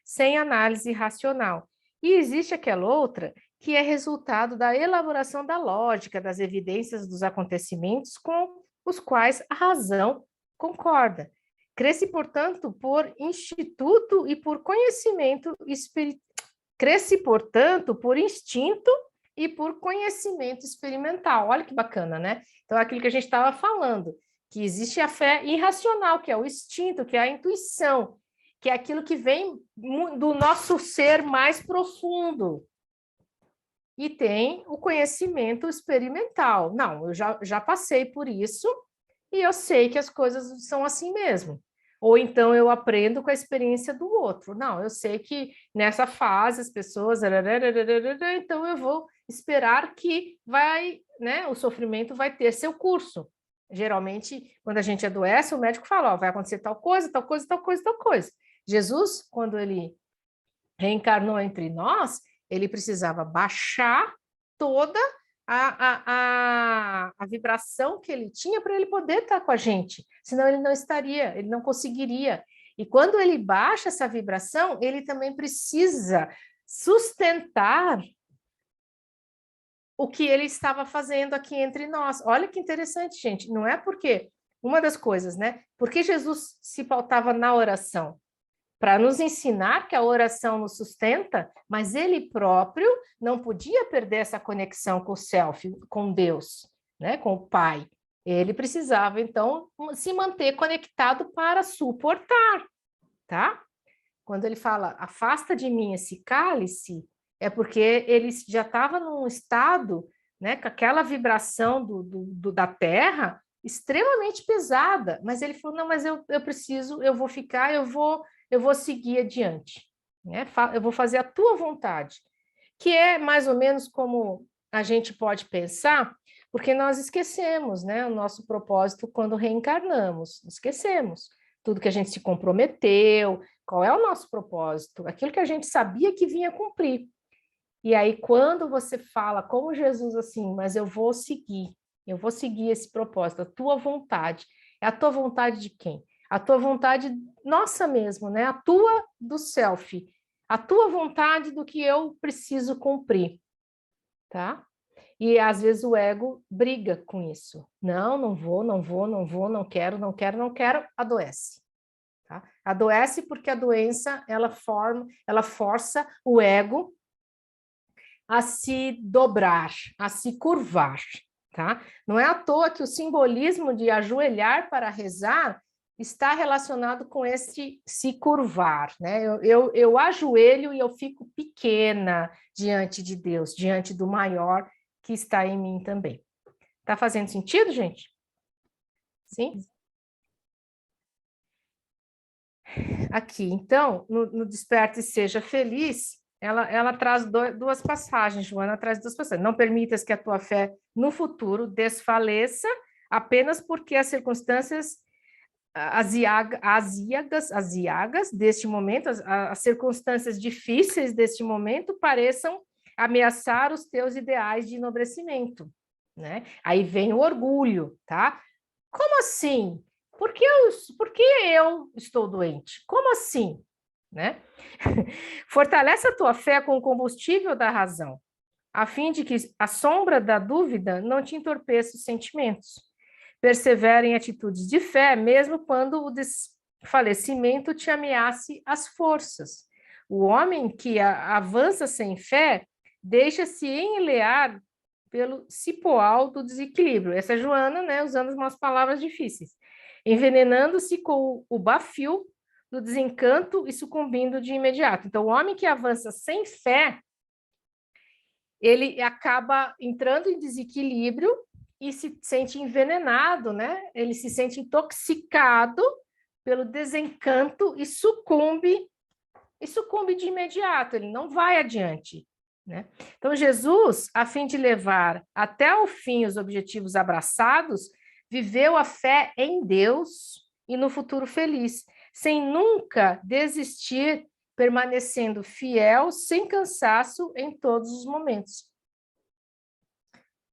sem análise racional. E existe aquela outra que é resultado da elaboração da lógica, das evidências dos acontecimentos com os quais a razão concorda. Cresce, portanto, por instituto e por conhecimento espiritual. Cresce, portanto, por instinto e por conhecimento experimental. Olha que bacana, né? Então, é aquilo que a gente estava falando, que existe a fé irracional, que é o instinto, que é a intuição, que é aquilo que vem do nosso ser mais profundo. E tem o conhecimento experimental. Não, eu já passei por isso e eu sei que as coisas são assim mesmo. Ou então eu aprendo com a experiência do outro. Não, eu sei que nessa fase as pessoas... Então eu vou esperar que o sofrimento vai ter seu curso. Geralmente, quando a gente adoece, o médico fala, vai acontecer tal coisa, tal coisa, tal coisa, tal coisa. Jesus, quando ele reencarnou entre nós, ele precisava baixar toda a vibração que ele tinha para ele poder estar com a gente, senão ele não estaria, ele não conseguiria. E quando ele baixa essa vibração, ele também precisa sustentar o que ele estava fazendo aqui entre nós. Olha que interessante, gente, não é porque, uma das coisas, né? Porque Jesus se pautava na oração? Para nos ensinar que a oração nos sustenta, mas ele próprio não podia perder essa conexão com o self, com Deus, né, com o Pai. Ele precisava, então, se manter conectado para suportar, tá? Quando ele fala, afasta de mim esse cálice, é porque ele já estava num estado, né, com aquela vibração da terra extremamente pesada, mas ele falou, não, mas eu preciso, eu vou ficar, eu vou seguir adiante, né? Eu vou fazer a tua vontade, que é mais ou menos como a gente pode pensar, porque nós esquecemos, né, o nosso propósito quando reencarnamos, esquecemos tudo que a gente se comprometeu, qual é o nosso propósito, aquilo que a gente sabia que vinha cumprir. E aí, quando você fala como Jesus assim, mas eu vou seguir esse propósito, a tua vontade, é a tua vontade de quem? A tua vontade nossa mesmo, né? A tua do self, a tua vontade do que eu preciso cumprir, tá? E às vezes o ego briga com isso. Não vou, não quero, adoece. Tá? Adoece porque a doença, ela força o ego a se dobrar, a se curvar, tá? Não é à toa que o simbolismo de ajoelhar para rezar está relacionado com esse se curvar, né? Eu ajoelho e eu fico pequena diante de Deus, diante do maior que está em mim também. Tá fazendo sentido, gente? Sim? Aqui, então, no Desperte e Seja Feliz, ela traz duas passagens, Joana traz duas passagens. Não permitas que a tua fé no futuro desfaleça apenas porque as circunstâncias aziagas deste momento, as circunstâncias difíceis deste momento pareçam ameaçar os teus ideais de enobrecimento, né? Aí vem o orgulho, tá? Como assim? Por que eu estou doente? Como assim? Né? Fortalece a tua fé com o combustível da razão, a fim de que a sombra da dúvida não te entorpeça os sentimentos. Persevera em atitudes de fé, mesmo quando o desfalecimento te ameace as forças. O homem que avança sem fé deixa-se enlear pelo cipoal do desequilíbrio. Essa é Joana, né, usando umas palavras difíceis. Envenenando-se com o bafio do desencanto e sucumbindo de imediato. Então, o homem que avança sem fé, ele acaba entrando em desequilíbrio e se sente envenenado, né? Ele se sente intoxicado pelo desencanto e sucumbe de imediato, ele não vai adiante, né? Então, Jesus, a fim de levar até o fim os objetivos abraçados, viveu a fé em Deus e no futuro feliz, sem nunca desistir, permanecendo fiel, sem cansaço, em todos os momentos.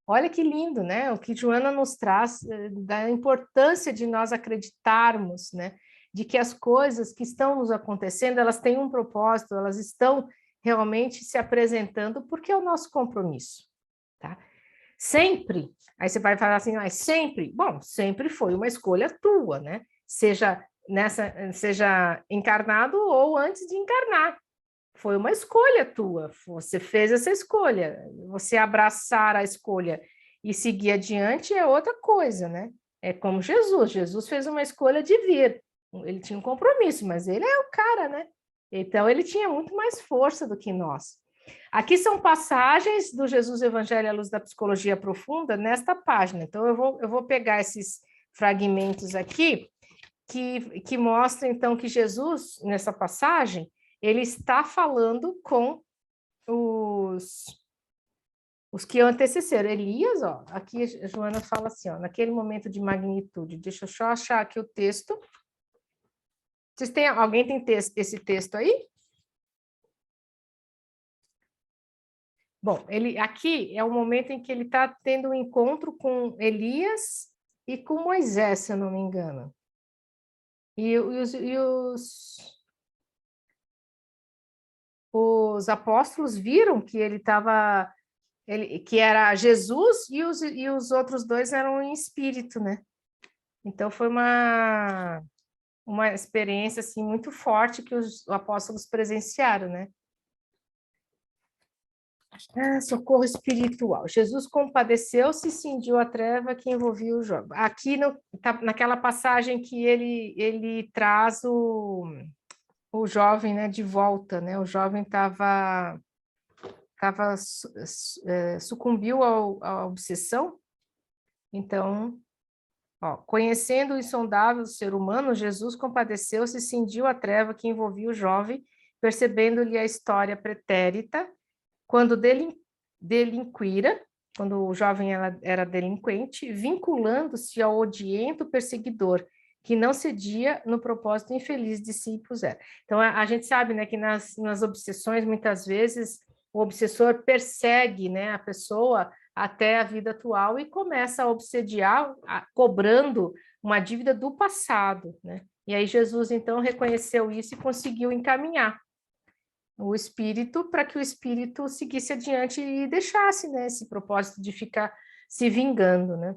Olha que lindo, né? O que Joana nos traz da importância de nós acreditarmos, né? De que as coisas que estão nos acontecendo, elas têm um propósito, elas estão realmente se apresentando porque é o nosso compromisso, tá? Sempre, aí você vai falar assim, mas sempre? Bom, sempre foi uma escolha tua, né? Seja encarnado ou antes de encarnar. Foi uma escolha tua, você fez essa escolha. Você abraçar a escolha e seguir adiante é outra coisa, né? É como Jesus. Jesus fez uma escolha de vir. Ele tinha um compromisso, mas ele é o cara, né? Então, ele tinha muito mais força do que nós. Aqui são passagens do Jesus Evangelho à Luz da Psicologia Profunda nesta página. Então, eu vou pegar esses fragmentos aqui que mostram, então, que Jesus, nessa passagem, ele está falando com os que antecederam. Elias, ó, aqui a Joana fala assim, ó, naquele momento de magnitude. Deixa eu só achar aqui o texto. Alguém tem esse texto aí? Bom, aqui é o momento em que ele está tendo um encontro com Elias e com Moisés, se eu não me engano. E os apóstolos viram que ele estava, que era Jesus e os outros dois eram em espírito, né? Então foi uma experiência assim muito forte que os apóstolos presenciaram, né? Socorro espiritual. Jesus compadeceu-se e cindiu a treva que envolvia o jovem. Aqui naquela passagem que ele traz o jovem, né, de volta, né? O jovem sucumbiu à obsessão. Então, ó, conhecendo o insondável ser humano, Jesus compadeceu-se e cindiu a treva que envolvia o jovem, percebendo-lhe a história pretérita, quando delinquira, quando o jovem era delinquente, vinculando-se ao odiento perseguidor, que não cedia no propósito infeliz de si impuser. Então, a gente sabe, né, que nas obsessões, muitas vezes, o obsessor persegue, né, a pessoa até a vida atual e começa a obsediar, cobrando uma dívida do passado, né? E aí Jesus, então, reconheceu isso e conseguiu encaminhar o espírito para que o espírito seguisse adiante e deixasse, né, esse propósito de ficar se vingando, né?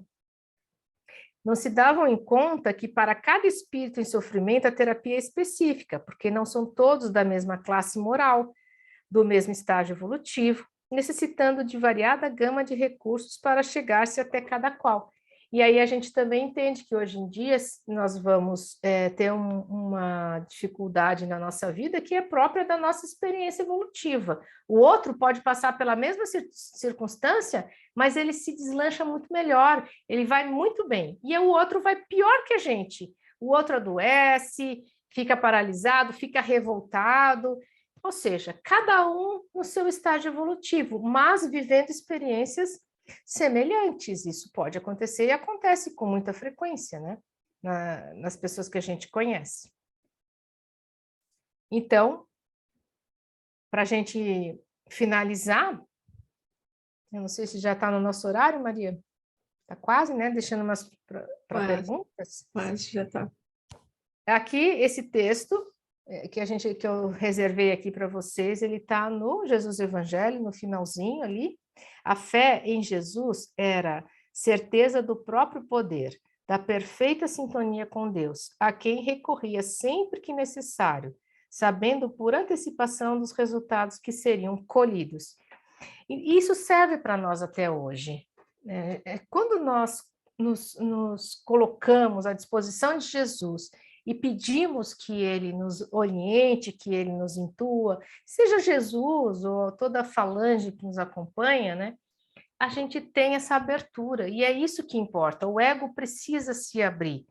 Não se davam em conta que para cada espírito em sofrimento a terapia é específica, porque não são todos da mesma classe moral, do mesmo estágio evolutivo, necessitando de variada gama de recursos para chegar-se até cada qual. E aí a gente também entende que hoje em dia nós vamos ter uma dificuldade na nossa vida que é própria da nossa experiência evolutiva. O outro pode passar pela mesma circunstância, mas ele se deslancha muito melhor, ele vai muito bem. E o outro vai pior que a gente. O outro adoece, fica paralisado, fica revoltado. Ou seja, cada um no seu estágio evolutivo, mas vivendo experiências semelhantes. Isso pode acontecer e acontece com muita frequência, né? Nas pessoas que a gente conhece. Então, para a gente finalizar, eu não sei se já está no nosso horário, Maria. Está quase, né? Deixando umas para perguntas. Quase, já está. Aqui, esse texto que eu reservei aqui para vocês, ele está no Jesus Evangelho, no finalzinho ali. A fé em Jesus era certeza do próprio poder, da perfeita sintonia com Deus, a quem recorria sempre que necessário, sabendo por antecipação dos resultados que seriam colhidos. E isso serve para nós até hoje. Quando nós nos colocamos à disposição de Jesus e pedimos que ele nos oriente, que ele nos intua, seja Jesus ou toda a falange que nos acompanha, né? A gente tem essa abertura, e é isso que importa. O ego precisa se abrir.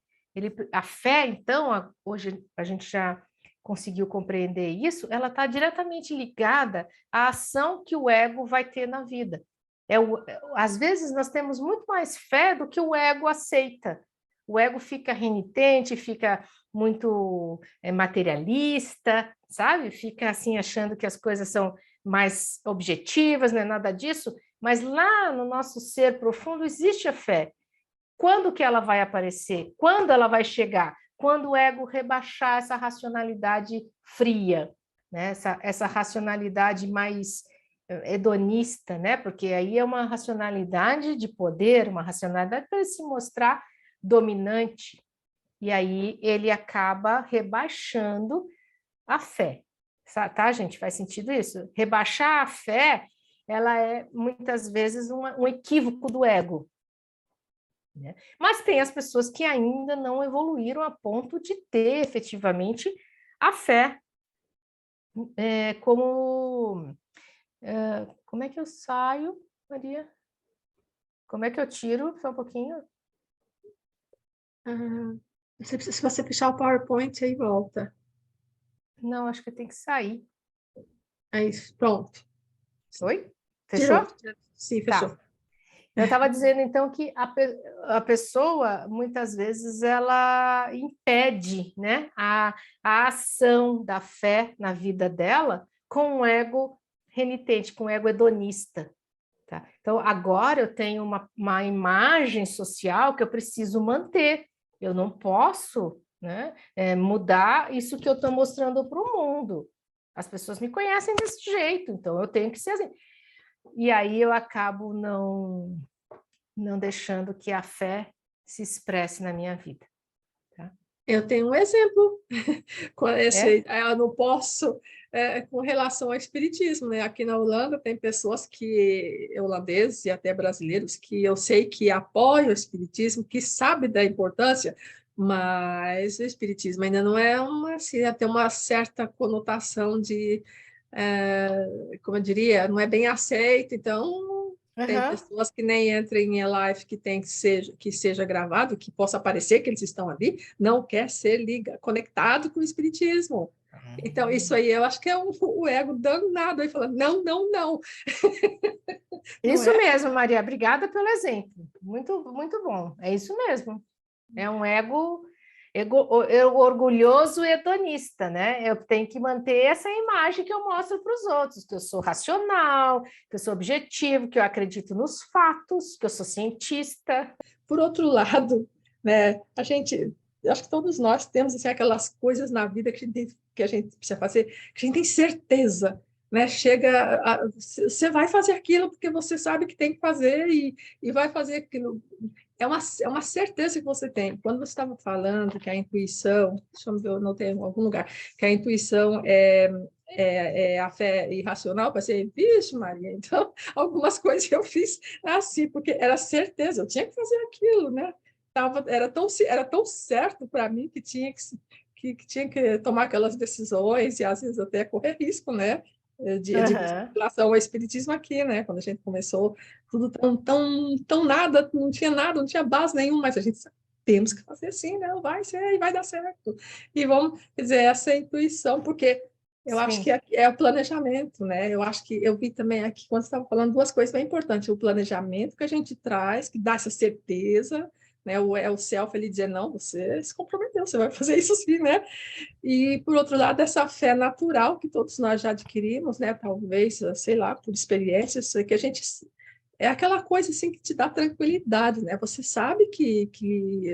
A fé, então, hoje a gente já conseguiu compreender isso, ela está diretamente ligada à ação que o ego vai ter na vida. Às vezes nós temos muito mais fé do que o ego aceita. O ego fica renitente, fica muito materialista, sabe? Fica assim achando que as coisas são mais objetivas, não é nada disso, mas lá no nosso ser profundo existe a fé. Quando que ela vai aparecer? Quando ela vai chegar? Quando o ego rebaixar essa racionalidade fria, né? Essa racionalidade mais hedonista, né? Porque aí é uma racionalidade de poder, uma racionalidade para se mostrar dominante, e aí ele acaba rebaixando a fé. Tá, gente? Faz sentido isso? Rebaixar a fé, ela é muitas vezes um equívoco do ego. Né? Mas tem as pessoas que ainda não evoluíram a ponto de ter efetivamente a fé. Como é que eu saio, Maria? Como é que eu tiro? Só um pouquinho. Se você fechar o PowerPoint, aí volta. Não, acho que tem que sair. Aí, pronto. Oi? Fechou? Sim, fechou. Tá. Eu estava dizendo, então, que a pessoa, muitas vezes, ela impede, né, a ação da fé na vida dela com um ego renitente, com um ego hedonista. Tá? Então, agora eu tenho uma imagem social que eu preciso manter. Eu não posso, né, mudar isso que eu estou mostrando para o mundo. As pessoas me conhecem desse jeito, então eu tenho que ser assim. E aí eu acabo não deixando que a fé se expresse na minha vida. Tá? Eu tenho um exemplo. Eu não posso, com relação ao espiritismo, né? Aqui na Holanda tem pessoas holandeses e até brasileiros, que eu sei que apoiam o espiritismo, que sabem da importância, mas o espiritismo ainda não é assim, tem uma certa conotação de, como eu diria, não é bem aceito, então tem pessoas que nem entram em live que seja gravado, que possa aparecer que eles estão ali, não quer ser conectado com o espiritismo. Então, isso aí eu acho que é o ego danado aí falando, não, não, não. Isso mesmo, Maria, obrigada pelo exemplo. Muito, muito bom. É isso mesmo. É um ego orgulhoso e hedonista, né? Eu tenho que manter essa imagem que eu mostro para os outros, que eu sou racional, que eu sou objetivo, que eu acredito nos fatos, que eu sou cientista. Por outro lado, né, eu acho que todos nós temos assim, aquelas coisas na vida que a gente precisa fazer, que a gente tem certeza, né? Você vai fazer aquilo porque você sabe que tem que fazer e vai fazer aquilo. É uma certeza que você tem. Quando você estava falando que a intuição, deixa eu ver, eu notei em algum lugar, que a intuição a fé irracional, pensei, vixe, Maria, então algumas coisas eu fiz assim, porque era certeza, eu tinha que fazer aquilo, né? Era tão certo para mim que tinha que tinha que tomar aquelas decisões e às vezes até correr risco, né? De relação ao espiritismo aqui, né? Quando a gente começou, tudo tão nada, não tinha nada, não tinha base nenhuma, mas a gente temos que fazer assim, não, vai ser e vai dar certo. E vamos, quer dizer, essa intuição, porque eu acho que é o planejamento, né? Eu acho que eu vi também aqui, quando você estava falando, duas coisas bem importantes. O planejamento que a gente traz, que dá essa certeza, né? É o self, ele dizer, não, você se comprometeu, você vai fazer isso sim, né? E, por outro lado, essa fé natural que todos nós já adquirimos, né? Talvez, sei lá, por experiências, que a gente... É aquela coisa assim que te dá tranquilidade, né? Você sabe que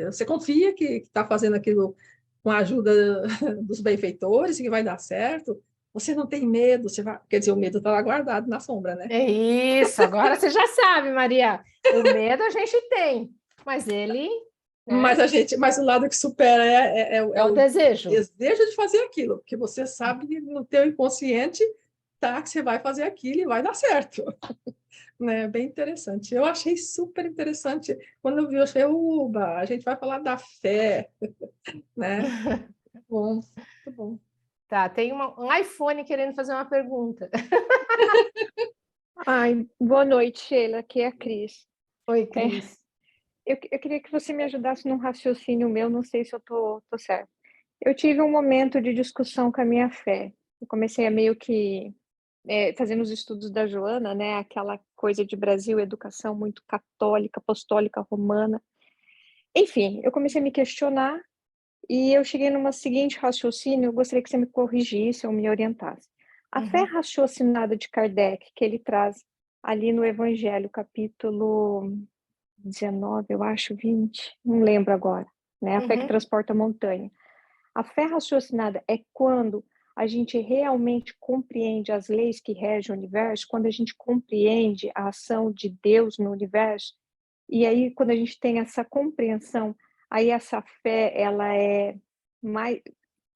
você confia que está fazendo aquilo com a ajuda dos benfeitores e que vai dar certo. Você não tem medo, você vai... Quer dizer, o medo está lá guardado na sombra, né? É isso, agora você já sabe, Maria. O medo a gente tem, mas ele, né, Mas o lado que supera é o desejo. desejo de fazer aquilo, porque você sabe no teu inconsciente tá, que você vai fazer aquilo e vai dar certo. Né, bem interessante. Eu achei super interessante. Quando eu vi, eu achei, uba, a gente vai falar da fé, né? Bom, muito bom. Tá, tem um iPhone querendo fazer uma pergunta. Ai, boa noite, Sheila. Aqui é a Cris. Oi, Cris. Eu queria que você me ajudasse num raciocínio meu, não sei se eu tô certo. Eu tive um momento de discussão com a minha fé. Eu comecei a meio que fazendo os estudos da Joana, né? Aquela coisa de Brasil, educação muito católica, apostólica, romana. Enfim, eu comecei a me questionar e eu cheguei numa seguinte raciocínio. Eu gostaria que você me corrigisse ou me orientasse. A fé raciocinada de Kardec, que ele traz ali no Evangelho, capítulo 19, eu acho, 20, não lembro agora, né? A fé que transporta a montanha. A fé raciocinada é quando a gente realmente compreende as leis que regem o universo, quando a gente compreende a ação de Deus no universo, e aí quando a gente tem essa compreensão, aí essa fé, ela é mais,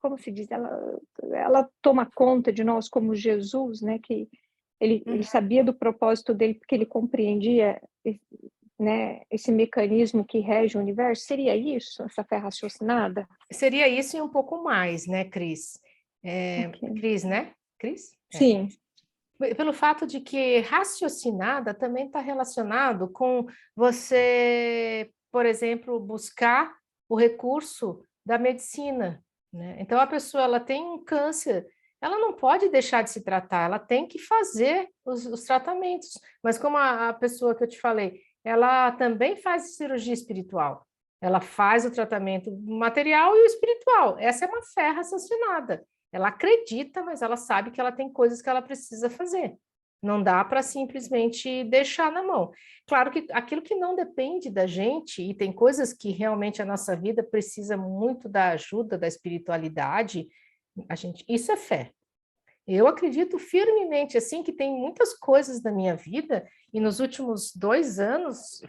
como se diz, ela toma conta de nós como Jesus, né? Que ele sabia do propósito dele, porque ele compreendia, né, esse mecanismo que rege o universo. Seria isso, essa fé raciocinada? Seria isso e um pouco mais, né, Cris? Okay. Cris, né? Cris? Sim. Pelo fato de que raciocinada também está relacionado com você, por exemplo, buscar o recurso da medicina, né? Então, a pessoa ela tem um câncer, ela não pode deixar de se tratar, ela tem que fazer os tratamentos. Mas como a pessoa que eu te falei, ela também faz cirurgia espiritual. Ela faz o tratamento material e o espiritual. Essa é uma fé raciocinada. Ela acredita, mas ela sabe que ela tem coisas que ela precisa fazer. Não dá para simplesmente deixar na mão. Claro que aquilo que não depende da gente, e tem coisas que realmente a nossa vida precisa muito da ajuda da espiritualidade, isso é fé. Eu acredito firmemente assim que tem muitas coisas da minha vida, e nos últimos 2 anos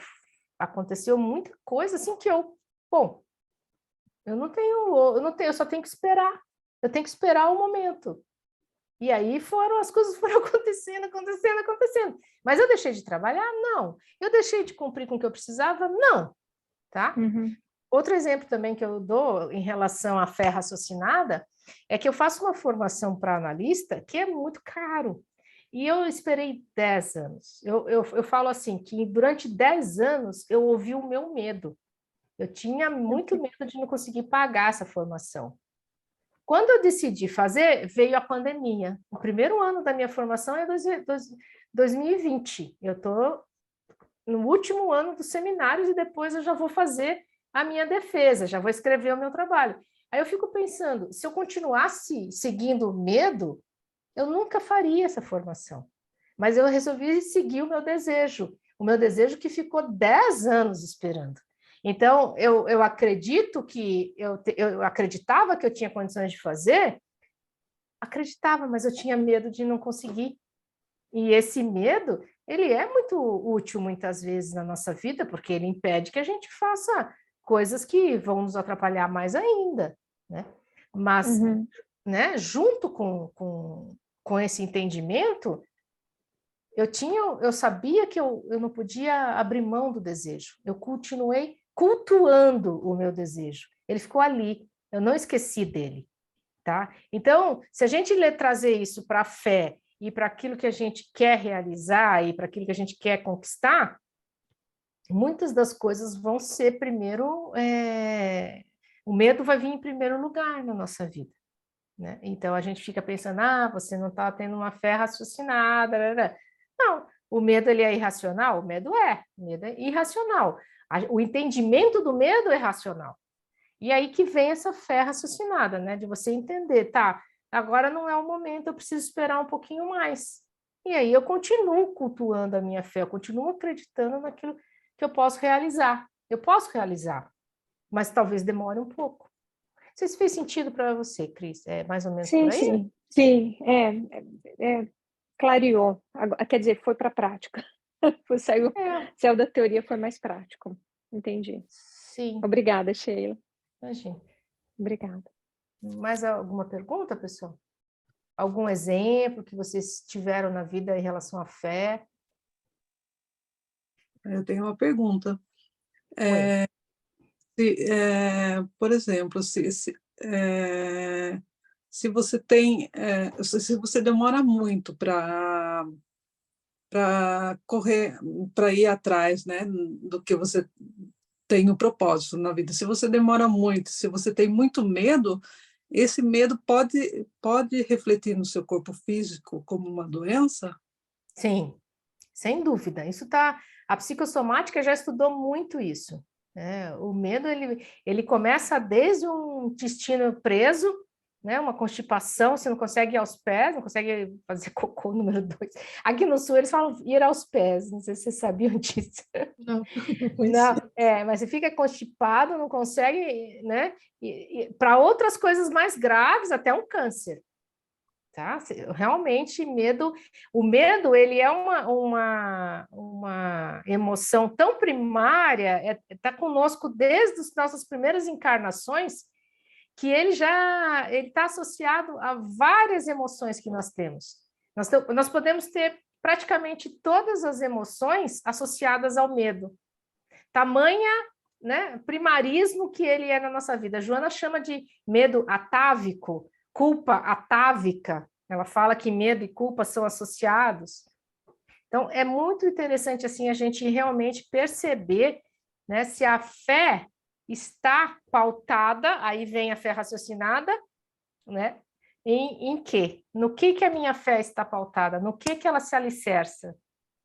aconteceu muita coisa assim que eu só tenho que esperar. Eu tenho que esperar o momento. E aí as coisas foram acontecendo. Mas eu deixei de trabalhar? Não. Eu deixei de cumprir com o que eu precisava? Não. Tá? Outro exemplo também que eu dou em relação à fé raciocinada é que eu faço uma formação para analista que é muito caro. E eu esperei 10 anos. Eu falo assim, que durante 10 anos eu ouvi o meu medo. Eu tinha muito medo de não conseguir pagar essa formação. Quando eu decidi fazer, veio a pandemia. O primeiro ano da minha formação é 2020. Eu estou no último ano dos seminários e depois eu já vou fazer a minha defesa, já vou escrever o meu trabalho. Aí eu fico pensando, se eu continuasse seguindo o medo, eu nunca faria essa formação. Mas eu resolvi seguir o meu desejo que ficou 10 anos esperando. Então, eu acredito que eu acreditava que eu tinha condições de fazer, acreditava, mas eu tinha medo de não conseguir. E esse medo, ele é muito útil muitas vezes na nossa vida, porque ele impede que a gente faça coisas que vão nos atrapalhar mais ainda, né? Mas né, junto com esse entendimento, eu sabia que eu não podia abrir mão do desejo. Eu continuei cultuando o meu desejo. Ele ficou ali, eu não esqueci dele, tá? Então, se a gente trazer isso para a fé e para aquilo que a gente quer realizar e para aquilo que a gente quer conquistar, muitas das coisas vão ser primeiro... o medo vai vir em primeiro lugar na nossa vida, né? Então, a gente fica pensando, você não está tendo uma fé raciocinada, Não, o medo ele é irracional? O medo é irracional. O entendimento do medo é racional. E aí que vem essa fé raciocinada, né? De você entender, tá, agora não é o momento, eu preciso esperar um pouquinho mais. E aí eu continuo cultuando a minha fé, eu continuo acreditando naquilo que eu posso realizar. Eu posso realizar, mas talvez demore um pouco. Não sei se fez sentido para você, Cris. É mais ou menos por aí? Sim. Clareou. Quer dizer, foi para a prática. Saiu da teoria, foi mais prático. Entendi. Sim. Obrigada, Sheila. Imagina. Obrigada. Mais alguma pergunta, pessoal? Algum exemplo que vocês tiveram na vida em relação à fé? Eu tenho uma pergunta. Por exemplo, se você tem, se você demora muito para correr, para ir atrás, né, do que você tem o propósito na vida. Se você demora muito, se você tem muito medo, esse medo pode refletir no seu corpo físico como uma doença? Sim, sem dúvida. A psicossomática já estudou muito isso. O medo ele começa desde um intestino preso, né? Uma constipação, você não consegue ir aos pés, não consegue fazer cocô, número 2. Aqui no sul eles falam ir aos pés, não sei se vocês sabiam disso. Não mas você fica constipado, não consegue, né? E para outras coisas mais graves, até um câncer. Tá? Realmente, o medo ele é uma emoção tão primária, está conosco desde as nossas primeiras encarnações, que ele está associado a várias emoções que nós temos. Nós podemos ter praticamente todas as emoções associadas ao medo. Tamanha, né, primarismo que ele é na nossa vida. A Joana chama de medo atávico, culpa atávica. Ela fala que medo e culpa são associados. Então, é muito interessante assim a gente realmente perceber, né, se a fé está pautada, aí vem a fé raciocinada, né? Em quê? No que a minha fé está pautada? No que ela se alicerça?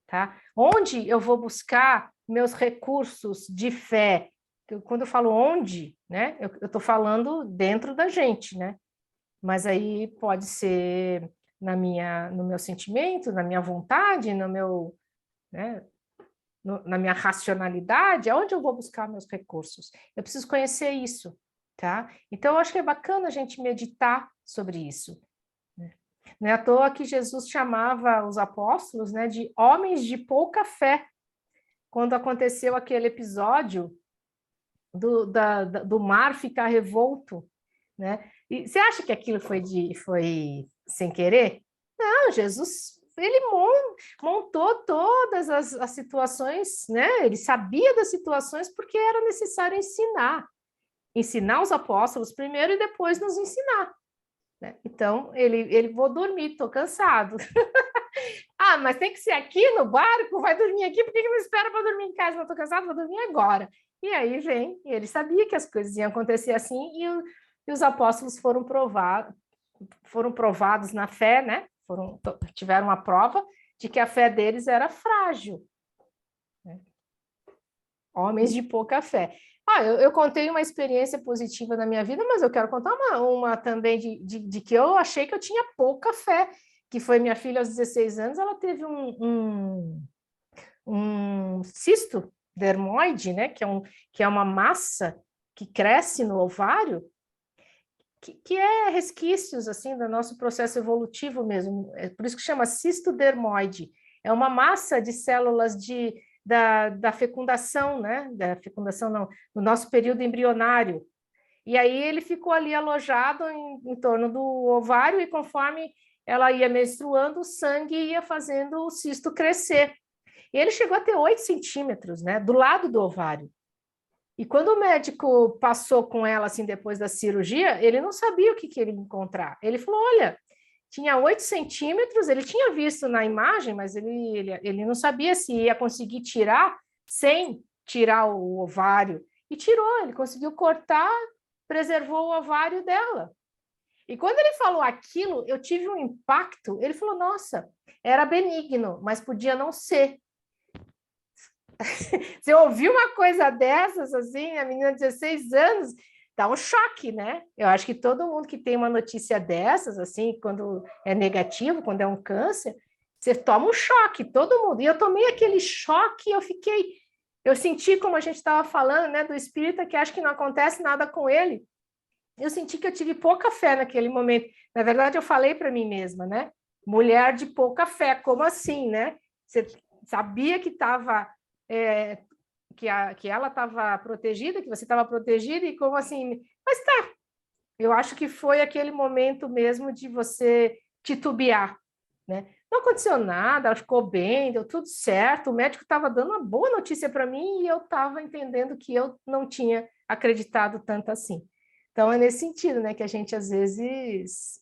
Tá? Onde eu vou buscar meus recursos de fé? Quando eu falo onde, né? Eu estou falando dentro da gente, né? Mas aí pode ser no meu sentimento, na minha vontade, no meu, né? Na minha racionalidade, aonde eu vou buscar meus recursos? Eu preciso conhecer isso, tá? Então, eu acho que é bacana a gente meditar sobre isso. Não é à toa que Jesus chamava os apóstolos, né, de homens de pouca fé, quando aconteceu aquele episódio do mar ficar revolto, né? E você acha que aquilo foi sem querer? Não, Jesus, ele montou todas as situações, né? Ele sabia das situações porque era necessário ensinar os apóstolos primeiro e depois nos ensinar. Né? Então, ele vou dormir, estou cansado. Mas tem que ser aqui no barco? Vai dormir aqui? Por que não espera para dormir em casa? Não estou cansado, vou dormir agora. E aí e ele sabia que as coisas iam acontecer assim, e os apóstolos foram provados na fé, né? Tiveram uma prova de que a fé deles era frágil. Né? Homens de pouca fé. Eu contei uma experiência positiva na minha vida, mas eu quero contar uma também de que eu achei que eu tinha pouca fé, que foi minha filha aos 16 anos, ela teve um cisto dermoide, né, que é uma massa que cresce no ovário, que é resquícios assim do nosso processo evolutivo mesmo, é por isso que chama cisto dermoide. É uma massa de células da fecundação, né? Da fecundação não, no nosso período embrionário. E aí ele ficou ali alojado em torno do ovário, e conforme ela ia menstruando, o sangue ia fazendo o cisto crescer. E ele chegou a ter 8 centímetros, né, do lado do ovário. E quando o médico passou com ela, assim, depois da cirurgia, ele não sabia o que ele ia encontrar. Ele falou, olha, tinha 8 centímetros, ele tinha visto na imagem, mas ele não sabia se ia conseguir tirar sem tirar o ovário. E tirou, ele conseguiu cortar, preservou o ovário dela. E quando ele falou aquilo, eu tive um impacto. Ele falou, nossa, era benigno, mas podia não ser. Você ouviu uma coisa dessas, assim, a menina de 16 anos, dá um choque, né? Eu acho que todo mundo que tem uma notícia dessas, assim, quando é negativo, quando é um câncer, você toma um choque, todo mundo. E eu tomei aquele choque, eu senti, como a gente estava falando, né, do espírita, que acha que não acontece nada com ele. Eu senti que eu tive pouca fé naquele momento. Na verdade, eu falei para mim mesma, né? Mulher de pouca fé, como assim, né? Você sabia que estava... que ela estava protegida, que você estava protegida, e como assim? Mas tá, eu acho que foi aquele momento mesmo de você titubear, né? Não aconteceu nada, ela ficou bem, deu tudo certo, o médico estava dando uma boa notícia para mim e eu estava entendendo que eu não tinha acreditado tanto assim. Então, é nesse sentido, né, que a gente às vezes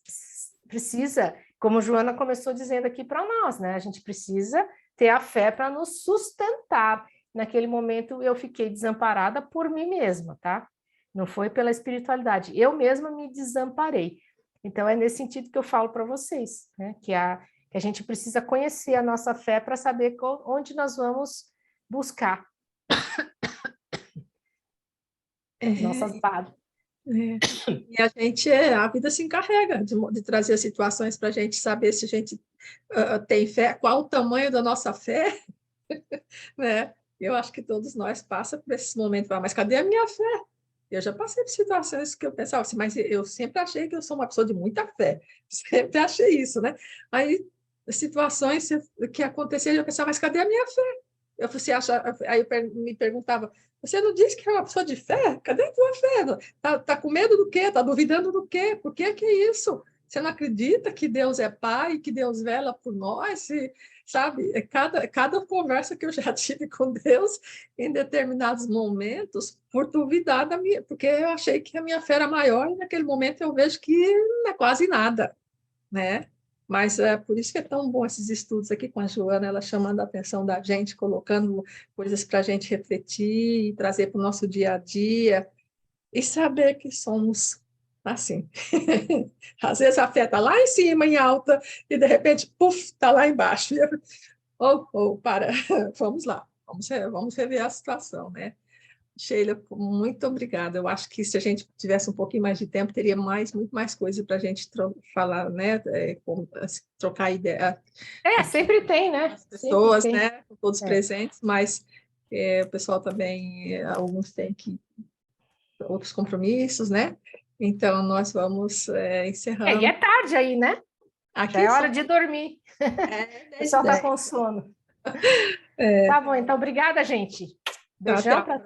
precisa, como Joana começou dizendo aqui para nós, né? A gente precisa ter a fé para nos sustentar. Naquele momento eu fiquei desamparada por mim mesma, tá? Não foi pela espiritualidade, eu mesma me desamparei. Então é nesse sentido que eu falo para vocês, né? Que a gente precisa conhecer a nossa fé para saber onde nós vamos buscar nossas bases. E a vida se encarrega de trazer situações para a gente saber se a gente tem fé, qual o tamanho da nossa fé, né? Eu acho que todos nós passamos por esses momentos, mas cadê a minha fé? Eu já passei por situações que eu pensava assim, mas eu sempre achei que eu sou uma pessoa de muita fé, sempre achei isso, né? Aí, situações que aconteciam, eu pensava, mas cadê a minha fé? Aí eu me perguntava, você não disse que é uma pessoa de fé? Cadê a tua fé? Tá com medo do quê? Tá duvidando do quê? Por que é isso? Você não acredita que Deus é Pai, que Deus vela por nós? Sabe? Cada conversa que eu já tive com Deus em determinados momentos, por duvidar da minha, porque eu achei que a minha fé era maior, e naquele momento eu vejo que não é quase nada, né? Mas é por isso que é tão bom esses estudos aqui com a Joana, ela chamando a atenção da gente, colocando coisas para a gente refletir e trazer para o nosso dia a dia, e saber que somos assim. Às vezes a fé está lá em cima, em alta, e de repente, puf, está lá embaixo. Para, vamos lá, vamos rever a situação, né? Sheila, muito obrigada. Eu acho que se a gente tivesse um pouquinho mais de tempo, teria muito mais coisa para a gente falar, né? Trocar ideia. Sempre tem, né? As pessoas, tem. né? Todos presentes, mas o pessoal também, alguns têm outros compromissos, né? Então, nós vamos encerrando. E é tarde aí, né? Aqui já é hora de dormir. O pessoal está com sono. Tá bom, então, obrigada, gente. Beijão para